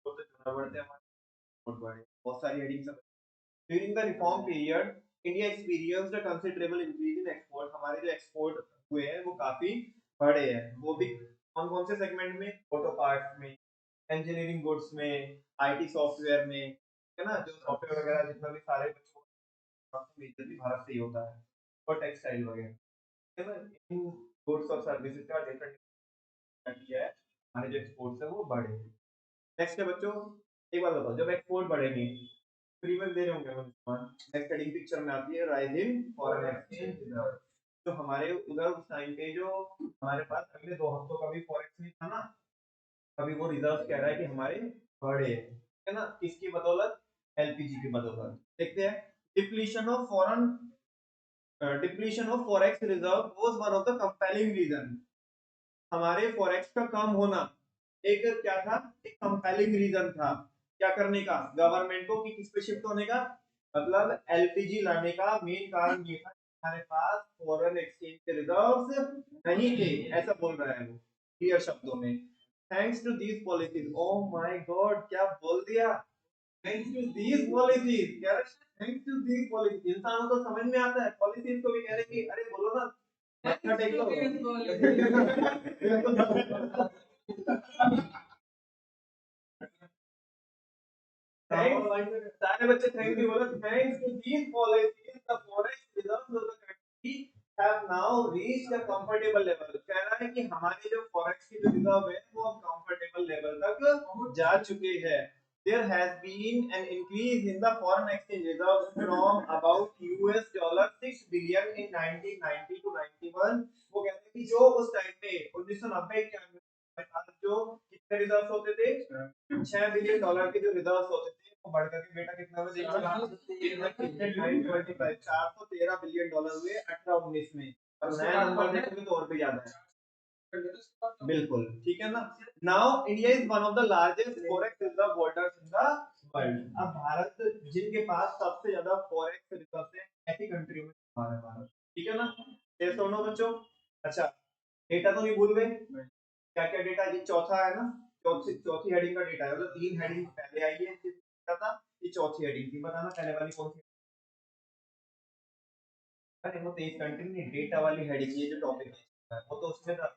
वो तो जोड़ा बढ़ते हमारे एक्सपोर्ट बढ़े, बहुत सारी हेडिंग्स हैं। During the reform period India experienced a considerable increase in export. हमारे जो एक्सपोर्ट हुए हैं वो काफी बढ़े हैं, वो भी कौन कौन से सेगमेंट में? ऑटो पार्ट्स में, इंजीनियरिंग गुड्स में, आईटी सॉफ्टवेयर में, है ना। जो सॉफ्टवेयर वगैरह जितना भी सारे मेजरली भारत से ही होता है, और टेक्सटाइल वगैरह, है ना। इन गुड्स और सर्विसेज का डिफरेंट किया है, हमारे जो एक्सपोर्ट्स है वो बढ़े। नेक्स्ट है बच्चों, एक बात बताओ, जब एक्सपोर्ट बढ़ेंगे फ्री में दे रहे होंगे हम सामान, नेक्स्ट हेडिंग पिक्चर में आती है rise in foreign exchange reserve. तो हमारे उधर उस टाइम पे जो हमारे पास अगले 2 हफ्तों का भी फॉरेक्स नहीं था ना, अभी वो रिजर्व कह रहा है कि हमारे बढ़े, है ना। किसकी बदौलत? एलपीजी की बदौलत। देखते हैं depletion of foreign depletion of forex reserve was one of the compelling reason. हमारे फॉरेक्स का कम होना एक क्या था? एक कंपेलिंग रीजन था क्या करने का? गवर्नमेंट को कि किस पे शिफ्ट होने का, मतलब एलपीजी लाने का मेन कारण ये था हमारे पास फॉरेन एक्सचेंज के रिजर्व्स नहीं थे, ऐसा बोल रहा है वो क्लियर शब्दों में। Thanks to these policies, oh my God क्या बोल दिया, थैंक्स टू दीज पॉलिसीज, क्या? Thanks to these policies. इंसानों को समझ में आता है, पॉलिसीज को भी कह रहे कि अरे बोलो ना, मत टेक लो सारे बच्चे थैंक यू बोलो। Thanks to these policies the forest reserves of the country have now reached a comfortable level. कह रहा है कि हमारे जो फॉरेस्ट की जो रिजर्व है वो अब कंफर्टेबल लेवल तक जा चुके हैं। there has been an increase in the foreign exchange reserves from about US dollar 6 billion in 1990 to 91. वो कहते हैं कि जो उस टाइम पे 1990 के अंदर जो कितने रिजर्व्स होते थे 6 बिलियन डॉलर के जो रिजर्व्स होते थे वो बढ़ करके बेटा कितना में देखा 925 413 बिलियन डॉलर हुए 18-19 में और नया नंबर देखोगे तो और भी ज्यादा है बिल्कुल ठीक है ना now India is one of the largest forex reserve holders in the world अब भारत जिनके पास सबसे ज्यादा फॉरेक्स रिजर्व है ऐसी कंट्री में हमारा भारत ठीक है ना ये सुनो बच्चों अच्छा डेटा तो नहीं भूल गए क्या क्या डेटा ये चौथा है ना चौथी हेडिंग का डेटा है मतलब तीन हेडिंग पहले आई है क्या था ये चौथी हेडिंग थी बताना पहले वाली कौन सी अरे वो तेज कंटेंट नहीं डेटा वाली हेडिंग ये जो टॉपिक है वो तो उसमें था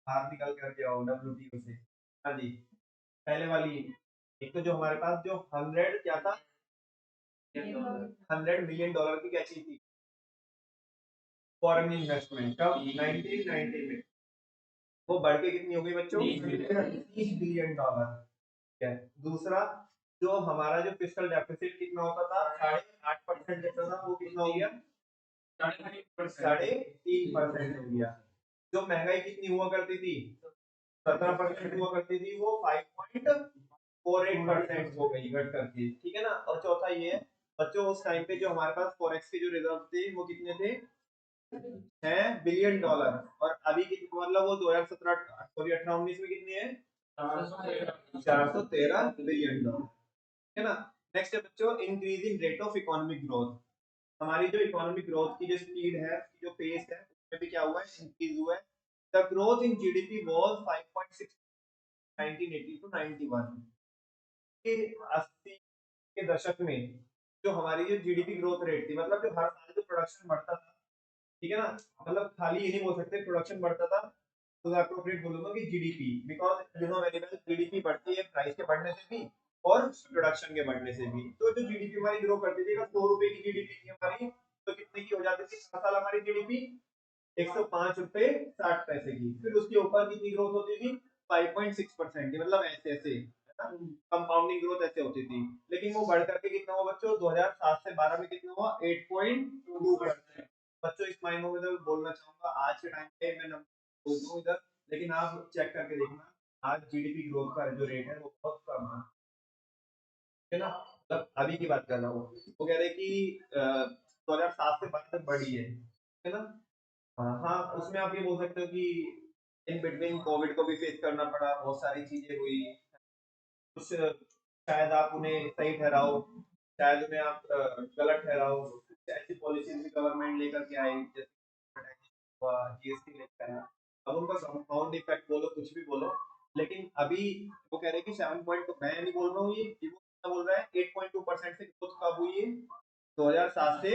बाहर निकल करके आओ डब्ल्यूटीओ से हाँ जी पहले वाली एक तो जो हमारे पास जो 100 क्या था 100 मिलियन डॉलर की क्या चीज थी फॉरेन इन्वेस्टमेंट कब 1990 में वो बढ़ के कितनी हो गई बच्चों 30 बिलियन डॉलर ठीक है दूसरा जो हमारा जो फिस्कल डेफिसिट कितना होता था 8.5% जितना था वो कितना हो गया 3.5% हो गया जो महंगाई कितनी हुआ करती थी 17% हुआ करती थी वो 5.48% हो गई घट करके ठीक है ना और चौथा ये है बच्चों उस टाइम पे जो हमारे पास फॉरेक्स के जो रिजर्व थे वो कितने थे 6 बिलियन डॉलर और अभी कितने मतलब वो 2017 सॉरी 18-19 में कितने हैं 413 बिलियन डॉलर है ना नेक्स्ट है बच्चों increasing rate of economic growth हमारी जो इकोनॉमिक ग्रोथ की जो स्पीड है जो पेस है उसमें भी क्या हुआ है इंक्रीज हुआ है the growth in GDP was 5.6 1980 to 91 के 80 के दशक में जो हमारी जो जीडीपी ग्रोथ रेट थी मतलब जो हर साल जो प्रोडक्शन बढ़ता था ठीक है ना मतलब खाली ये नहीं बोल सकते प्रोडक्शन बढ़ता था तो अप्रोप्रिएट बोलूंगा कि GDP because you know very well GDP बढ़ती है प्राइस के बढ़ने से भी और प्रोडक्शन के बढ़ने से भी तो जो जीडीपी हमारी ग्रो करती थी अगर 100 रुपए की जीडीपी थी हमारी तो कितने की हो जाती थी हर साल हमारी जीडीपी 105 रुपए 60 पैसे की फिर उसके ऊपर कितनी ग्रोथ होती थी 5.6% की मतलब ऐसे ऐसे कंपाउंडिंग ग्रोथ ऐसे होती थी लेकिन वो बढ़ करके कितना हुआ बच्चों 2007 से 12 में कितना हुआ 8.2% बच्चों इस मायने में तो बोलना चाहूंगा आज के टाइम पे मैं नंबर बोल दूं इधर लेकिन आप चेक करके देखना आज जीडीपी ग्रोथ का जो रेट है वो बहुत कम है ना मतलब अभी की बात कर रहा हूँ वो कह रहे कि 2007 से 12 तक बढ़ी है ना हाँ उसमें आप ये बोल सकते हो कि इन बिटवीन कोविड को भी फेस करना पड़ा बहुत सारी चीजें हुई कुछ शायद आप उन्हें सही ठहराओ शायद उन्हें आप गलत ठहराओ ऐसी पॉलिसीज भी गवर्नमेंट लेकर के आई जैसे जीएसटी लेकर आया अब उनका कंपाउंड इफेक्ट बोलो कुछ भी बोलो लेकिन अभी वो कह रहे हैं कि 7 पॉइंट तो मैं नहीं बोल रहा हूँ ये वो कितना बोल रहा है 8.2% से ग्रोथ कब हुई है 2007 से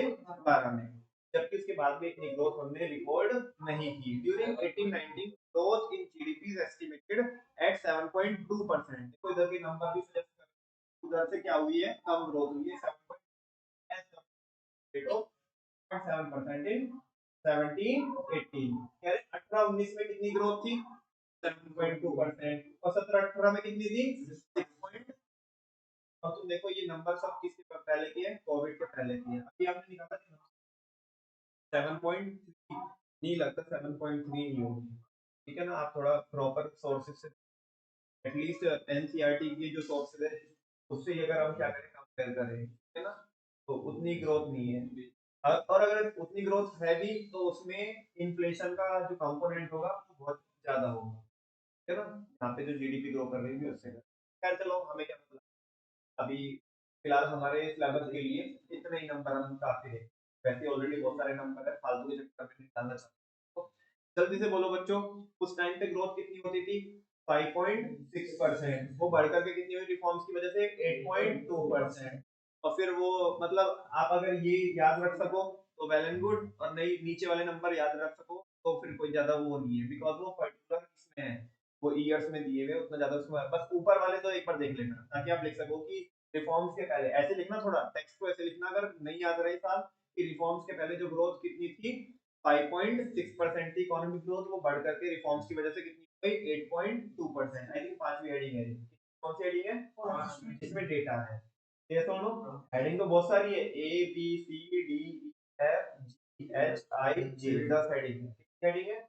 12 में जबकि उसके बाद भी इतनी ग्रोथ हमने रिकॉर्ड नहीं की during 18-19 growth in GDP is estimated at 7.2% देखो इधर के नंबर भी सजेस्ट कर उधर से क्या हुई है कम ग्रोथ हुई है 7.7% इन 17-18 कह रहे 18-19 में कितनी ग्रोथ थी 7.2% और 17-18 में कितनी थी 6. और तुम देखो ये नंबर सब किसके पहले की है कोविड के पहले की है अभी आपने निकाला 7.3 नहीं लगता 7.3 नहीं होगी ठीक है ना आप थोड़ा प्रॉपर सोर्सेज से एटलीस्ट एनसीईआरटी की जो सोर्सेज है उससे ही अगर हम क्या करें कंपेयर करें ठीक है ना तो उतनी ग्रोथ नहीं है और अगर उतनी ग्रोथ है भी तो उसमें इन्फ्लेशन का जो कंपोनेंट होगा वो बहुत ज्यादा होगा ठीक है ना यहाँ पे जो जीडीपी ग्रो कर रही है उससे खैर चलो हमें क्या मतलब अभी फिलहाल हमारे सिलेबस के लिए इतने ही नंबर हम काफी है वैसे ऑलरेडी बहुत सारे नंबर है फालतू के चक्कर में निकालना चाहते हो जल्दी से बोलो बच्चों उस टाइम पे ग्रोथ कितनी होती थी 5.6% वो बढ़कर के कितनी हुई रिफॉर्म्स की वजह से 8.2% और फिर वो मतलब आप अगर ये याद रख सको तो वेल एंड गुड और नहीं नीचे वाले नंबर याद रख सको तो फिर कोई ज्यादा वो नहीं है बिकॉज वो पर्टिकुलर इसमें है वो ईयर्स में दिए हुए उतना ज्यादा उसमें बस ऊपर वाले तो एक बार देख लेना ताकि आप लिख सको कि रिफॉर्म्स के पहले ऐसे लिखना थोड़ा टेक्स्ट को ऐसे लिखना अगर नहीं याद रहे साल कि रिफॉर्म्स के पहले जो ग्रोथ कितनी थी 5.6% की इकोनॉमिक ग्रोथ वो बढ़ करके रिफॉर्म्स की वजह से कितनी हो गई 8.2% आई थिंक पांचवी हेडिंग है कौन सी हेडिंग है इसमें डेटा है। ये सुनो, हेडिंग तो बहुत सारी है, A B C D E F G H I J, 10 heading है। कितनी हेडिंग है?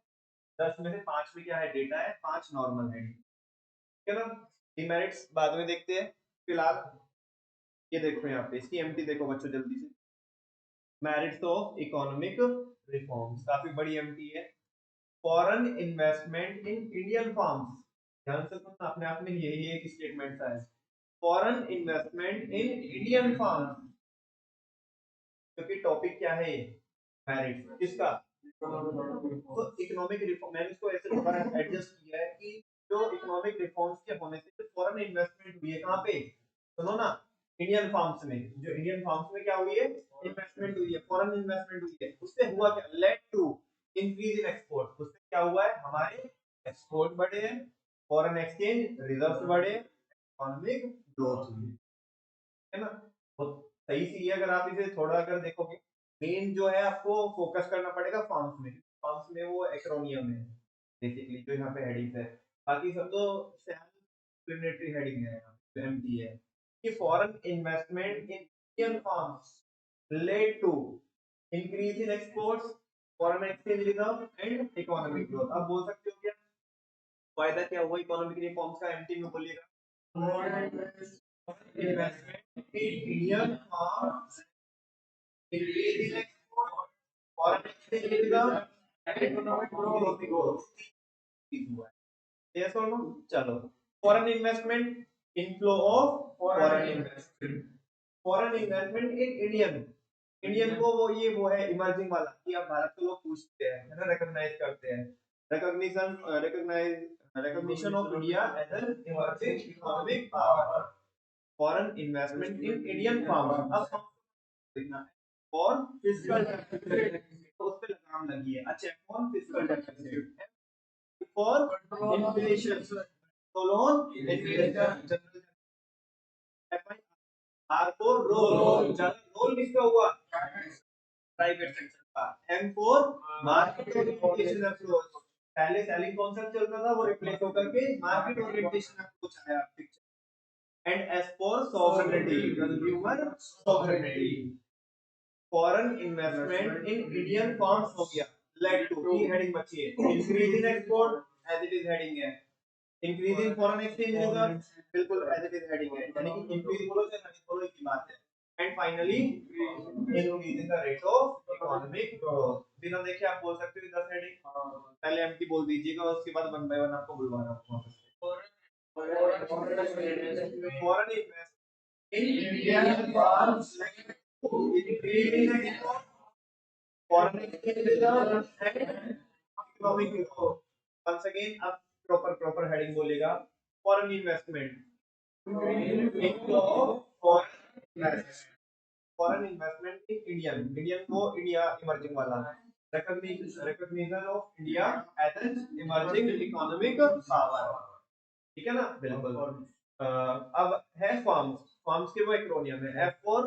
10 में से 5 में क्या है? डेटा है, 5 नॉर्मल हेडिंग, ठीक है ना। डिमेरिट्स बाद में देखते हैं, फिलहाल ये देखो यहाँ पे इसकी एमटी देखो बच्चों जल्दी से। मेरिट्स ऑफ इकोनॉमिक रिफॉर्म्स, काफी बड़ी एमटी है। Foreign investment in Indian firms, ध्यान से सुनना, अपने आप में यही एक स्टेटमेंट है। Foreign investment in Indian firms, क्योंकि टॉपिक क्या है? मेरिट किसका? तो इकोनॉमिक रिफॉर्म, मैंने इसको ऐसे थोड़ा एडजस्ट किया है कि जो इकोनॉमिक रिफॉर्म्स के होने से जो फॉरेन इन्वेस्टमेंट हुई है, कहाँ पे? सुनो ना, इंडियन फार्म्स में। जो इंडियन फार्म्स में क्या हुई है? इन्वेस्टमेंट हुई है, फॉरेन इन्वेस्टमेंट हुई है। उससे हुआ क्या? Led to increase in export. उससे क्या हुआ है? हमारे एक्सपोर्ट बढ़े हैं, फॉरेन एक्सचेंज रिजर्व्स बढ़े, इकोनॉमिक ग्रोथ हुई है ना। तो सही सी है। अगर आप इसे थोड़ा अगर देखोगे, मेन जो है आपको फोकस करना पड़ेगा फॉर्म्स में। फॉर्म्स में वो एक्रोनियम है बेसिकली, जो यहाँ पे हेडिंग है। बाकी सब तो एक्सप्लेनेटरी हेडिंग है, एमटी है कि foreign investment in Indian firms led to increase in exports, foreign exchange reserve and economic growth. अब बोल सकते हो क्या फायदा क्या हुआ इकोनॉमिक रिफॉर्म्स का? एमटी में बोलिएगा। investment in Indian farms, increase in export, foreign exchange reserve, and economic growth. Yes or no? चलो, foreign investment, inflow of foreign investment, foreign investment in Indian को वो है इमर्जिंग वाला, कि अब भारत को लोग पूछते हैं, है ना, रिकॉग्नाइज करते हैं, recognition of India as an emerging economic power, foreign investment in Indian farms। अब देखना है और फिस्कल डेफिसिट, तो उस पे लगाम लगी है। अच्छा, कौन फिस्कल डेफिसिट? फॉर इन्फ्लेशन, तो low inflation, R for role, role किसका हुआ? प्राइवेट सेक्टर का। M for market orientation approach, पहले सेलिंग कॉन्सेप्ट चलता था, वो रिप्लेस होकर के मार्केट ओरिएंटेशन अप्रोच आया। And S for sovereignty, consumer sovereignty. Foreign investment in Indian firms हो गया, लेड टू की हेडिंग बची है, increase in export as it is heading है, increase in foreign exchange reserve बिल्कुल एज इट इज हेडिंग है, यानी कि इंक्रीज बोलो से नहीं बोलो की बात है। And finally increase in the rate of economic growth. बिना देखे आप बोल सकते हो 10 हेडिंग, पहले एमटी बोल दीजिएगा, उसके बाद वन बाय वन आपको बुलवा रहा हूं। Foreign investment in Indian farms, increasing foreign exchange reserve and economic growth. Once again, अब proper heading बोलेगा, foreign investment, inflow of foreign investment in Indian को India emerging वाला, recognition of India as an emerging economic power, ठीक है ना, बिल्कुल। अब है फॉर्म्स के वो एक्रोनियम है, एफ फॉर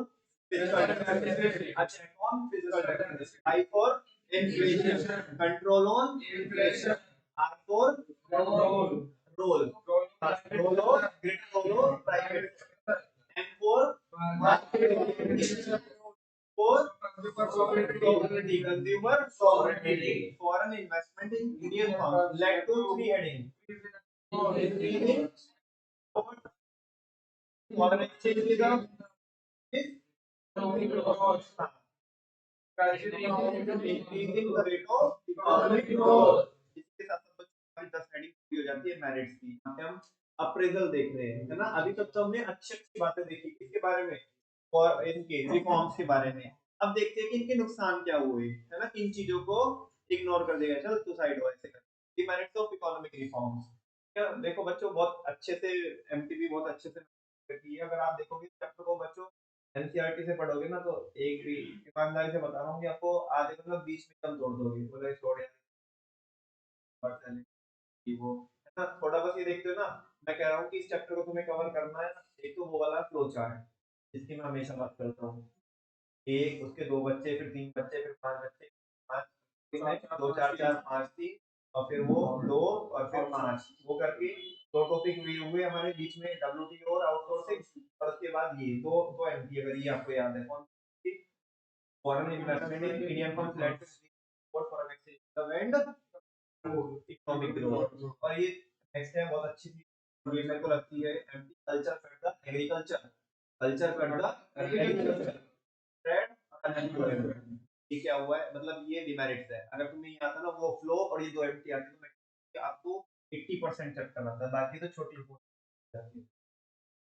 फिस्कल डेफिसिट, अच्छा कौन? Fiscal deficit, I for inflation, control on inflation, R for role of greater role of private, M for market orientation, for sovereignty, consumer sovereignty, foreign investment in Indian firms led to 3 heading, increasing foreign exchange reserve is increasing the rate of economic growth। इसके साथ साथ हमारी 10 heading पूरी हो जाती है merits की। यहाँ पे हम अप्रेजल देख रहे हैं, है ना। अभी तक तो हमने अच्छी अच्छी बातें देखी किसके बारे में? और इनके रिफॉर्म्स के बारे में। अब देखते हैं कि इनके नुकसान क्या हुए, है ना। किन चीजों को इग्नोर कर देगा, चल तू साइड हो ऐसे कर। डिमेरिट्स ऑफ इकोनॉमिक रिफॉर्म्स, क्या देखो बच्चों, बहुत अच्छे से एमटीबी बहुत अच्छे से की है। अगर आप देखोगे चैप्टर को बच्चों एनसीईआरटी से पढ़ोगे ना, तो एक भी ईमानदारी से बता रहा हूँ कि आपको आधे मतलब बीच में कम तोड़ दोगे, बोले छोड़ यार कि वो, है ना। थोड़ा बस ये देखते हो ना, मैं कह रहा हूँ कि इस चैप्टर को तुम्हें कवर करना है। एक तो वो वाला फ्लो चार्ट जिसकी मैं हमेशा बात करता हूँ, एक उसके 2 बच्चे, फिर 3 बच्चे, फिर 5 बच्चे, 5 2 4 4 5 3, और फिर वो 2 और फिर 5, वो करके दो टॉपिक हुए हमारे बीच में, WTO और आउटसोर्सिंग, और उसके बाद ये दो एमटी, अगर ये आपको याद है, कौन सी? Foreign investment in Indian firms led to support foreign exchange and economic growth. और ये नेक्स्ट है, बहुत अच्छी थी, ये मेरे को लगती है, MT culture for the agriculture, culture for the agriculture, trade और एनवायरनमेंट। ये क्या हुआ है, मतलब ये डिमेरिट्स है, अगर तुम्हें ये आता ना वो फ्लो और ये दो एमटी आती तो मैं आपको 80% चेक करना था, बाकी तो छोटी जाती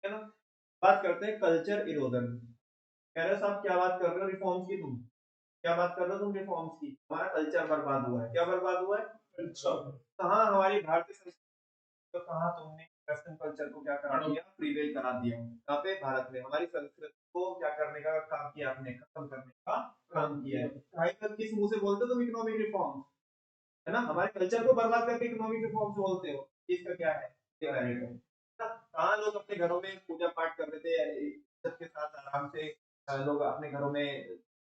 है ना। बात करते हैं कल्चर इरोजन। कह रहे हो साहब क्या बात कर रहे हो रिफॉर्म्स की, तुम क्या बात कर रहे हो तुम रिफॉर्म्स की, हमारा कल्चर बर्बाद हुआ है, क्या बर्बाद हुआ है? कहाँ हमारी भारतीय संस्कृति, तो कहाँ तुमने वेस्टर्न कल्चर को क्या करा दिया, प्रीवेल करा दिया, कहाँ पे? भारत में हमारी संस्कृति को क्या करने का काम किया आपने, खत्म करने का काम किया है। भाई तक किस मुंह से बोलते हो तुम इकोनॉमिक रिफॉर्म, है ना, हमारे कल्चर को बर्बाद करके इकोनॉमिक रिफॉर्म्स बोलते हो, इसका क्या है? ये वैलिड है ना? कहाँ लोग अपने घरों में पूजा पाठ कर रहे थे इज्जत के साथ, आराम से, लोग अपने घरों में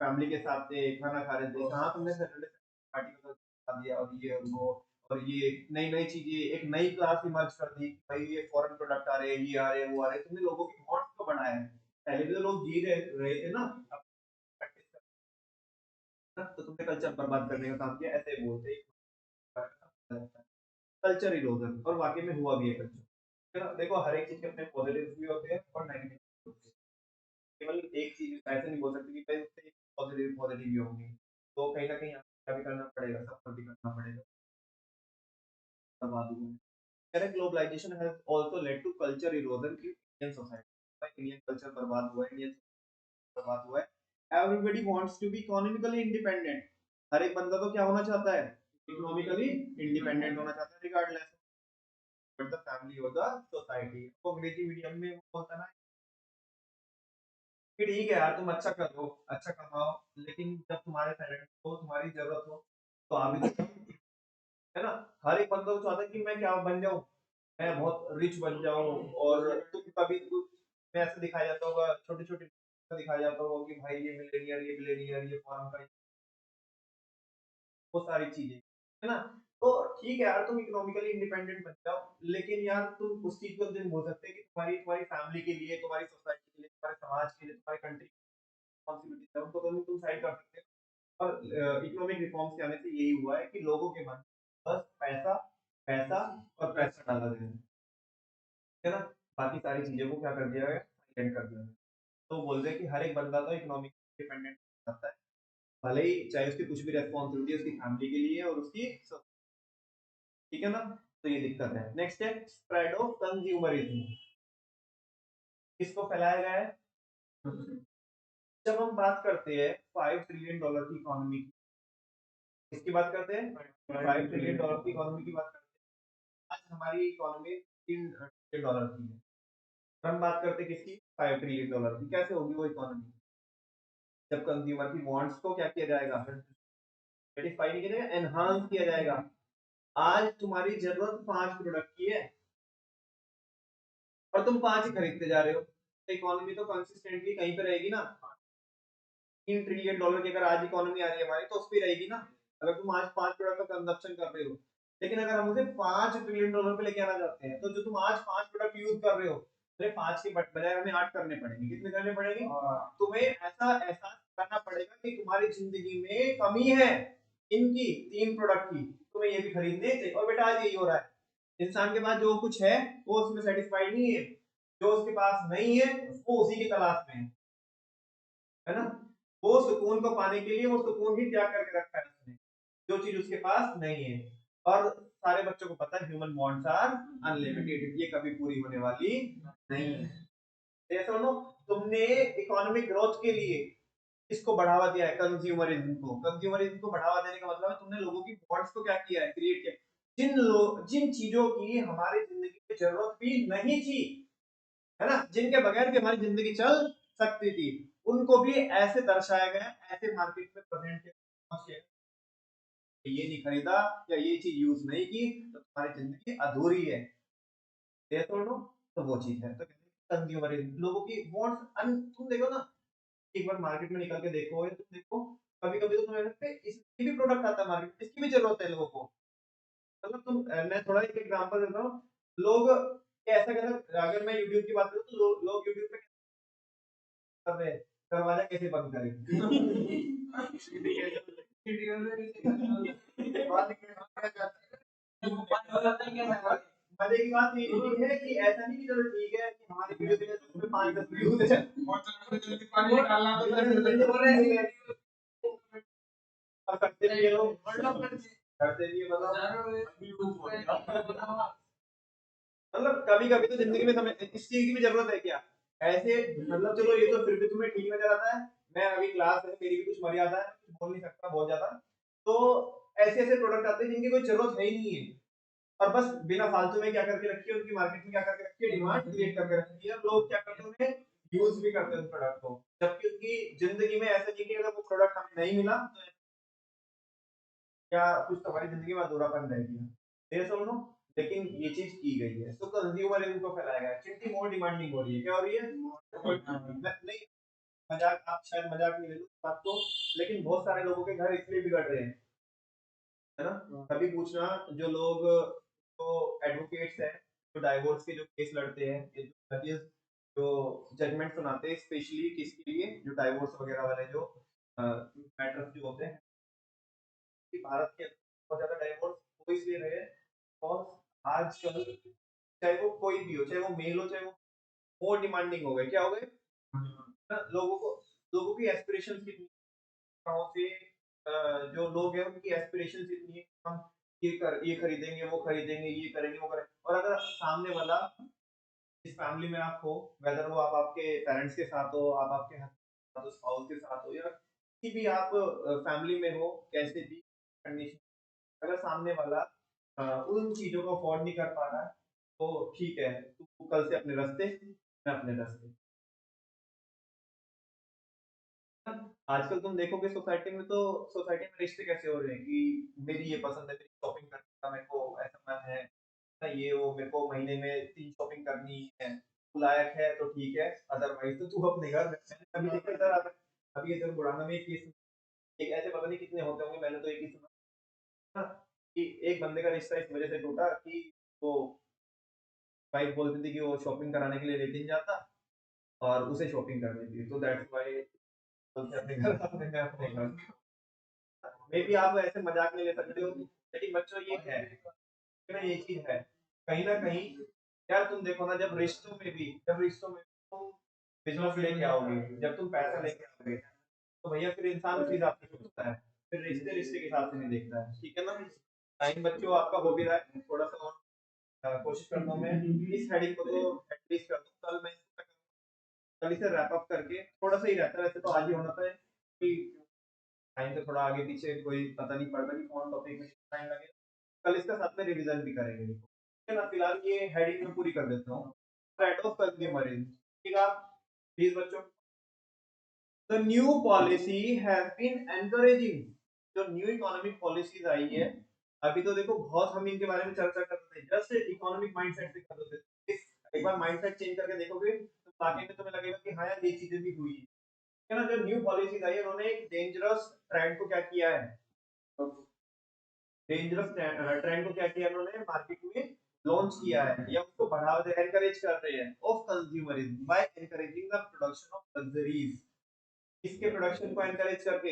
फैमिली के साथ थे, खाना खा रहे थे, कहाँ तुमने सैटरडे पार्टी को बता दिया, और ये वो, और ये नई नई चीजें, एक नई क्लास इमर्ज कर दी, भाई ये फॉरेन प्रोडक्ट आ रहे हैं, ये आ रहे हैं, वो आ रहे हैं, तुमने लोगों की वॉन्ट्स को बढ़ाया है। पहले भी तो लोग जी रहे थे ना, अब प्रैक्टिस करना, तो तुमने कल्चर बर्बाद करने का काम किया, ऐसे बोलते हैं कल्चर इरोजन, और वाकई में हुआ भी है कल्चर। देखो हर एक चीज के अपने पॉजिटिव भी होते हैं और नेगेटिव भी होते हैं, केवल एक चीज ऐसे नहीं बोल सकते कि भाई उससे पॉजिटिव पॉजिटिव भी होंगे, तो कहीं ना कहीं आपको भी करना पड़ेगा, सबको भी करना पड़ेगा, बर्बाद हुए। Correct, globalization has also led to culture erosion in Indian society, Indian culture बर्बाद हुआ है, इंडियन बर्बाद हुआ है। Everybody wants to be economically independent, हर एक बंदा तो क्या होना चाहता है, इकोनॉमिकली इंडिपेंडेंट होना चाहता है, रिगार्डलेस बट द फैमिली और द सोसाइटी। तो अंग्रेजी मीडियम में वो बोलता ना कि ठीक है यार तुम अच्छा करो, अच्छा कमाओ, लेकिन जब तुम्हारे पेरेंट्स को तुम्हारी जरूरत हो तो आ भी तो, है ना। हर एक बंदा तो चाहता है कि मैं क्या बन जाऊं, मैं बहुत रिच बन जाऊं, और तुम कभी कुछ में ऐसे दिखाया जाता होगा, छोटे छोटे दिखाया जाता होगा कि भाई ये मिलेनियर, ये मिलेनियर, ये फॉरेन का, वो सारी चीजें, है ना। तो ठीक है यार तुम इकोनॉमिकली इंडिपेंडेंट बन जाओ, लेकिन यार तुम उस चीज को नहीं बोल सकते कि तुम्हारी तुम्हारी फैमिली के लिए, तुम्हारी सोसाइटी के लिए, तुम्हारे समाज के लिए, तुम्हारी कंट्री रिस्पॉन्सिबिलिटी है, उनको तो नहीं तुम साइड कर सकते। और इकोनॉमिक रिफॉर्म्स के आने से यही हुआ है कि लोगों के मन बस पैसा, पैसा और पैसा डाला गया है ना, बाकी सारी चीजों को क्या कर दिया गया, साइलेंट कर दिया गया। तो बोल रहे हैं कि हर एक बंदा तो इकोनॉमिक इंडिपेंडेंट रहता है, भले ही चाहे उसकी कुछ भी रेस्पॉन्सिबिलिटी उसकी फैमिली के लिए और उसकी, ठीक है ना। तो ये दिक्कत है। नेक्स्ट है स्प्रेड ऑफ कंज्यूमरिज्म, किसको फैलाया गया है? जब हम बात करते हैं $5 ट्रिलियन की इकोनॉमी की, किसकी बात करते हैं? $5 ट्रिलियन की इकोनॉमी की बात करते हैं। आज हमारी इकोनॉमी $3 ट्रिलियन की है, हम बात करते हैं किसकी? $5 ट्रिलियन की। कैसे होगी वो इकोनॉमी? जब कंज्यूमर की वांट्स को क्या किया जाएगा, सेटिस्फाई नहीं किया जाएगा, एनहांस किया जाएगा। आज तुम्हारी जरूरत 5 प्रोडक्ट की है और तुम 5 ही खरीदते जा रहे हो, तो इकोनॉमी तो कंसिस्टेंटली कहीं पे रहेगी ना। $3 ट्रिलियन की अगर आज इकोनॉमी आ रही है हमारी, तो उस पर रहेगी ना, अगर तुम आज 5 प्रोडक्ट का कंजप्शन कर रहे हो। लेकिन अगर हम उसे $5 ट्रिलियन पे लेके आना चाहते हैं, तो जो तुम आज 5 प्रोडक्ट यूज कर रहे हो, अरे 5 के बजाय हमें 8 करने पड़ेंगे। कितने करने पड़ेंगे? तुम्हें ऐसा एहसास करना पड़ेगा कि तुम्हारी जिंदगी में कमी है इनकी, 3 प्रोडक्ट की, तुम्हें ये भी खरीदने चाहिए। और बेटा आज यही हो रहा है, इंसान के पास जो कुछ है वो उसमें सेटिस्फाइड नहीं है, जो उसके पास नहीं है वो उसी की तलाश में है ना। वो सुकून को पाने के लिए वो सुकून ही त्याग करके रखा है उसने, जो चीज उसके पास नहीं है। और सारे बच्चों को पता है ह्यूमन वांट्स आर अनलिमिटेड, ये कभी पूरी होने वाली नहीं है। ये सुनो, तुमने इकोनॉमिक ग्रोथ के लिए इसको बढ़ावा दिया है, कंज्यूमरिज्म को। कंज्यूमरिज्म को बढ़ावा देने का मतलब है तुमने लोगों की वांट्स को क्या किया है, क्रिएट किया। जिन चीजों की हमारी जिंदगी में जरूरत भी नहीं थी, है ना, जिनके बगैर भी हमारी जिंदगी चल सकती थी, उनको भी ऐसे दर्शाया गया, ऐसे मार्केट में प्रेजेंट किया, ये नहीं खरीदा या ये चीज यूज नहीं की तो तुम्हारी जिंदगी अधूरी है, ये तो वो चीज है। तो कंज्यूमरिज्म, लोगों की वांट्स, तुम देखो ना, एक बार मार्केट में निकल के देखो, या तुम देखो कभी कभी तो तुम्हें लगता है इसकी भी प्रोडक्ट आता है मार्केट, इसकी भी जरूरत है लोगों को। मतलब तुम, मैं थोड़ा एक एग्जांपल देता हूँ। लोग ऐसा कैसा, अगर मैं यूट्यूब की बात करूँ तो लोग यूट्यूब पे कर रहे हैं दरवाजा कैसे बंद करें। मजे की बात ये है कि ऐसा नहीं कि चलो ठीक है कि हमारी वीडियो के लिए उसमें 5-10 व्यूज है और करते भी ये लोग, करते भी ये मतलब कभी कभी तो जिंदगी में हमें इस चीज की भी जरूरत है क्या ऐसे, मतलब चलो ये तो फिर भी तुम्हें ठीक नजर आता है, मैं अभी क्लास है मेरी भी कुछ मर्यादा है, कुछ बोल नहीं सकता बहुत ज्यादा, तो ऐसे ऐसे प्रोडक्ट आते हैं जिनकी कोई जरूरत है ही नहीं है, और बस बिना फालतू में क्या करके रखी है, उनकी मार्केट में क्या करके रखी है, डिमांड क्रिएट करके रखी है, लोग क्या करते हैं उन्हें यूज भी करते हैं उस प्रोडक्ट को, जबकि उनकी जिंदगी में ऐसा नहीं कि अगर वो प्रोडक्ट हमें नहीं मिला तो क्या कुछ तो हमारी जिंदगी में अधूरापन रह गया, ये सुन लो। लेकिन ये चीज की गई है तो कंज्यूमरिज्म को फैलाया गया है, चिट्ठी मोर डिमांडिंग हो रही है, क्या हो रही है नहीं, मजाक आप शायद मजाक में ले लो बात को, लेकिन बहुत सारे लोगों के घर इसलिए बिगड़ रहे हैं, है ना। कभी पूछना जो लोग, जो एडवोकेट्स हैं, जो डाइवोर्स के जो केस लड़ते हैं, ये जो जो जजमेंट सुनाते हैं स्पेशली किसके लिए, जो डाइवोर्स वगैरह वाले जो मैटर्स जो होते हैं, कि भारत के बहुत ज्यादा डाइवोर्स हो इसलिए रहे हैं और आजकल चाहे वो कोई भी हो, चाहे वो मेल हो चाहे वो मोर डिमांडिंग हो गए, क्या हो गए ना, लोगों की एस्पिरेशंस कितनी गाँव से, जो लोग हैं उनकी एस्पिरेशंस इतनी है, हम ये खरीदेंगे वो खरीदेंगे ये करेंगे वो करेंगे, और अगर सामने वाला जिस फैमिली में आप हो, वेदर वो आप आपके पेरेंट्स के साथ हो, आप आपके हस्बैंड स्पाउस के साथ हो, या किसी भी आप फैमिली में हो, कैसे भी कंडीशन, अगर सामने वाला उन चीजों को अफोर्ड नहीं कर पा रहा है तो ठीक है, तू कल से अपने रास्ते, मैं अपने रास्ते। आजकल तुम देखोगे सोसाइटी में, तो सोसाइटी में रिश्ते कैसे हो रहे हैं कि मेरी ये पसंद है, मेरी शॉपिंग करने का मेरे को ऐसा मन है ना, ये वो मेरे को महीने में 3 शॉपिंग करनी है, तू लायक है तो ठीक है, अदरवाइज तो तू अपने घर में। मैंने अभी देखा इधर आता है, अभी इधर बुढ़ाना में एक केस, एक ऐसे पता नहीं कितने होते होंगे, मैंने तो एक ही सुना ना, कि एक बंदे का रिश्ता इस वजह से टूटा कि वो वाइफ बोलती थी कि वो शॉपिंग कराने के लिए लेकिन जाता और उसे शॉपिंग करनी थी, तो दैट्स व्हाई बोलते अपने घर अपने मैं अपने घर। मे बी आप ऐसे मजाक में ले सकते हो, लेकिन बच्चों ये है ना, ये चीज है कहीं ना कहीं, यार तुम देखो ना, जब रिश्तों में भी, जब रिश्तों में तुम बिजनेस लेके आओगे, जब तुम पैसा लेके आओगे, तो भैया फिर इंसान उस हिसाब से सोचता है, फिर रिश्ते रिश्ते के हिसाब से नहीं देखता है, ठीक है ना। टाइम बच्चों आपका हो भी रहा है, थोड़ा सा और कोशिश करता हूँ मैं इस हेडिंग को तो एटलीस्ट कर दूं, कल मैं कल इसे रैप अप करके, थोड़ा सा ही रहता है वैसे तो आज ही होना था कि टाइम से थोड़ा आगे पीछे कोई पता नहीं पड़ता कि कौन टॉपिक में टाइम लगे, कल इसका साथ में रिवीजन भी करेंगे, ठीक है ना। फिलहाल ये हेडिंग में पूरी कर देता हूँ, थ्रेट ऑफ कंज्यूमरिज्म, ठीक है प्लीज बच्चों। The new policy has been encouraging, जो न्यू इकोनॉमिक पॉलिसीज आई है, अभी तो देखो बहुत हम इनके बारे में चर्चा कर रहे थे, जस्ट इकोनॉमिक माइंडसेट से कर रहे थे, एक बार माइंडसेट चेंज करके देखोगे तो बाकी में तुम्हें लगेगा कि हाँ यार ये चीजें भी हुई है ना। जो न्यू पॉलिसीज आई है उन्होंने एक डेंजरस ट्रेंड को क्या किया है, डेंजरस ट्रेंड को क्या किया उन्होंने मार्केट में लॉन्च किया है, या उसको बढ़ावा दे एनकरेज कर रहे हैं of consumerism by encouraging the production of luxuries, इसके प्रोडक्शन को एनकरेज करके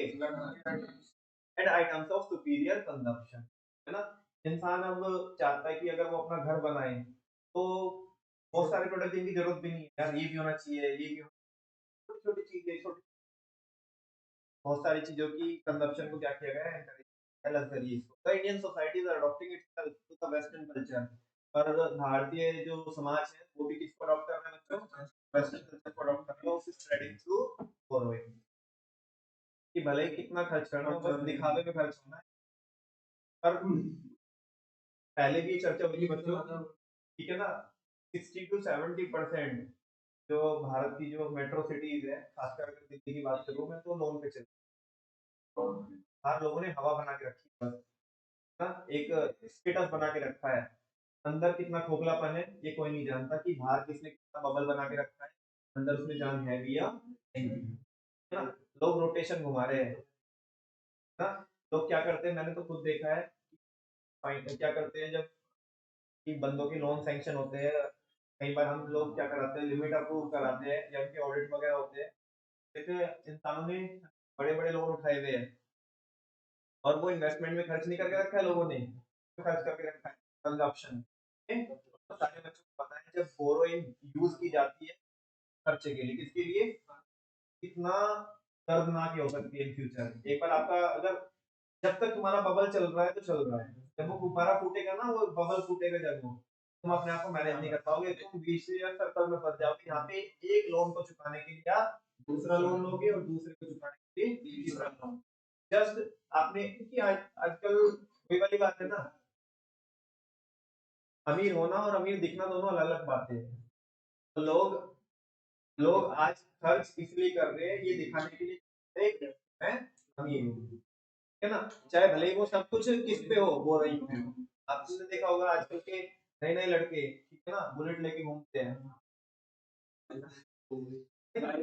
and items of superior consumption, है ना। इंसान अब चाहता है कि अगर वो अपना घर बनाए तो बहुत सारे प्रोडक्ट जिनकी जरूरत भी नहीं है, यार ये भी होना चाहिए, ये भी छोटी छोटी चीजें, छोटी बहुत सारी चीजों की कंजप्शन को क्या किया गया है, एनकरेज लग्जरीज को। The Indian society is adopting itself to the western culture, पर भारतीय जो समाज है वो भी किसको अडॉप्ट कर रहा है बच्चों, वेस्टर्न कल्चर को अडॉप्ट कर रहा है, उसे स्प्रेडिंग थ्रू बोरोइंग, कि भले ही कितना खर्च करना हो बस दिखावे में खर्च होना है, पर पहले भी ये चर्चा हुई थी बच्चों, ठीक है ना, 60 to 70% जो भारत की जो मेट्रो सिटीज है, खासकर अगर दिल्ली की बात करूं मैं, तो लोन पे चल, हर लोगों ने हवा बना के रखी है, ना एक स्टेटस बना के रखा है, अंदर कितना खोखलापन है ये कोई नहीं जानता, कि बाहर किसने कितना बबल बना के रखा है, अंदर उसमें जान है भी या नहीं भी, है ना। लोग रोटेशन घुमा रहे हैं ना, लोग क्या करते हैं, मैंने तो खुद देखा है, क्या करते हैं जब कि बंदों के लोन सैंक्शन होते हैं, कई बार हम लोग क्या कराते हैं, लिमिट अप्रूव कराते हैं या उनके ऑडिट वगैरह होते हैं, जैसे इंसानों ने बड़े बड़े लोन उठाए हुए हैं और वो इन्वेस्टमेंट में खर्च नहीं करके रखा है लोगों ने, खर्च करके रखा है कंजप्शन। तो सारे बच्चों को पता है जब बोरोइंग यूज की जाती है खर्चे के लिए, किसके लिए, कितना दर्दनाक हो सकती है इन फ्यूचर। एक बार आपका अगर, जब तक तुम्हारा बबल चल रहा है तो चल रहा है, जब वो गुब्बारा फूटेगा ना, वो बबल फूटेगा जब वो, तुम अपने आप को मैनेज नहीं कर पाओगे, तुम विशियस सर्कल में फंस जाओगे। यहाँ पे एक लोन को चुकाने के लिए आप दूसरा लोन लोगे और दूसरे को चुकाने के लिए तीसरा लोन। जस्ट आपने, क्योंकि आजकल वही वाली बात है ना, अमीर होना और अमीर दिखना दोनों अलग अलग बातें हैं। तो लोग लोग आज खर्च इसलिए कर रहे हैं ये दिखाने के लिए, देख मैं अमीर हूँ, है ना, चाहे भले ही वो सब कुछ किस पे हो, वो रही है। आपने देखा होगा आजकल के नए नए लड़के, ठीक है ना, बुलेट लेके घूमते हैं,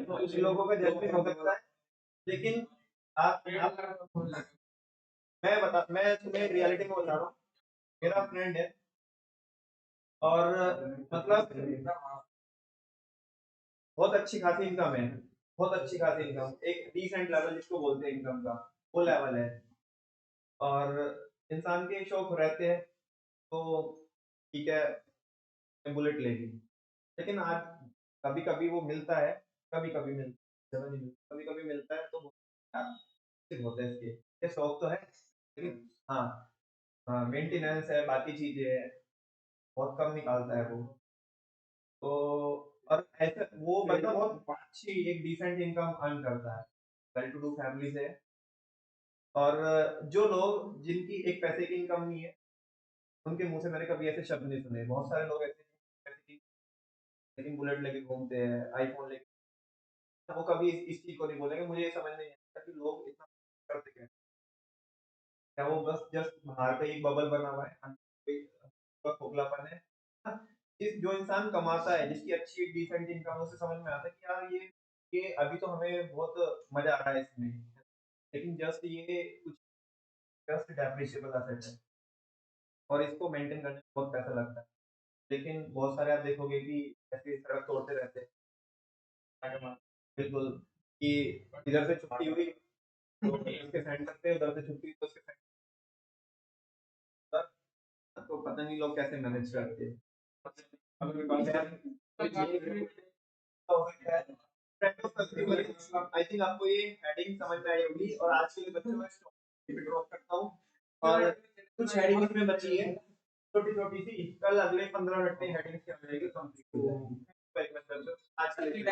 कुछ लोगों का जज्बा हो सकता है, लेकिन आप मैं तुम्हें रियलिटी में बता रहा हूँ। मेरा फ्रेंड है और मतलब बहुत अच्छी खासी इनकम है, बहुत अच्छी खासी इनकम, एक डिसेंट लेवल जिसको बोलते हैं इनकम का, वो लेवल है। और इंसान के शौक रहते हैं, तो ठीक है, बुलेट लेगी, लेकिन आज कभी कभी वो मिलता है, कभी कभी मिलता है, कभी कभी मिलता है तो होता है इसके, ये शौक तो है, लेकिन हाँ, हाँ मेंटेनेंस है, बाकी चीजें है, बहुत कम निकालता है वो। तो और ऐसे वो बंदा बहुत अच्छी एक डिसेंट इनकम अर्न करता है, वेल टू डू फैमिली से। और जो लोग जिनकी एक पैसे की इनकम नहीं है, उनके मुंह से मैंने कभी ऐसे शब्द नहीं सुने। बहुत सारे लोग ऐसे हैं, पैसे की लेकिन बुलेट लेके घूमते हैं, आईफोन लेके, वो कभी इस चीज को नहीं बोलेंगे। मुझे ये समझ नहीं आता कि लोग इतना करते क्या हैं। क्या वो बस जस्ट बाहर पे एक बबल बना हुआ है, अंदर कोई खोखलापन है। हाँ, जो इंसान कमाता है, जिसकी अच्छी एक डिसेंट इनकम है, उसे समझ में आता है कि यार ये अभी तो हमें बहुत मजा आ रहा है इसमें, लेकिन जस्ट ये कुछ जस्ट डेप्रिशिएबल एसेट है और इसको मेंटेन करने में बहुत पैसा लगता है। लेकिन बहुत सारे आप देखोगे कि ऐसे सड़क तोड़ते रहते हैं, बिल्कुल, कि इधर से छुट्टी हुई तो इसके साइन करते हैं, उधर से छुट्टी हुई तो उसके साइन, तो पता नहीं लोग कैसे मैनेज करते हैं। आई थिंक आपको ये हेडिंग समझ में आई होगी, और आज के लिए बच्चों में ड्रॉप करता हूँ। और कुछ हेडिंग इसमें बची है छोटी छोटी सी, कल अगले 15 मिनट में हेडिंग क्या रहेगी कंप्लीट हो जाएगी। आज के लिए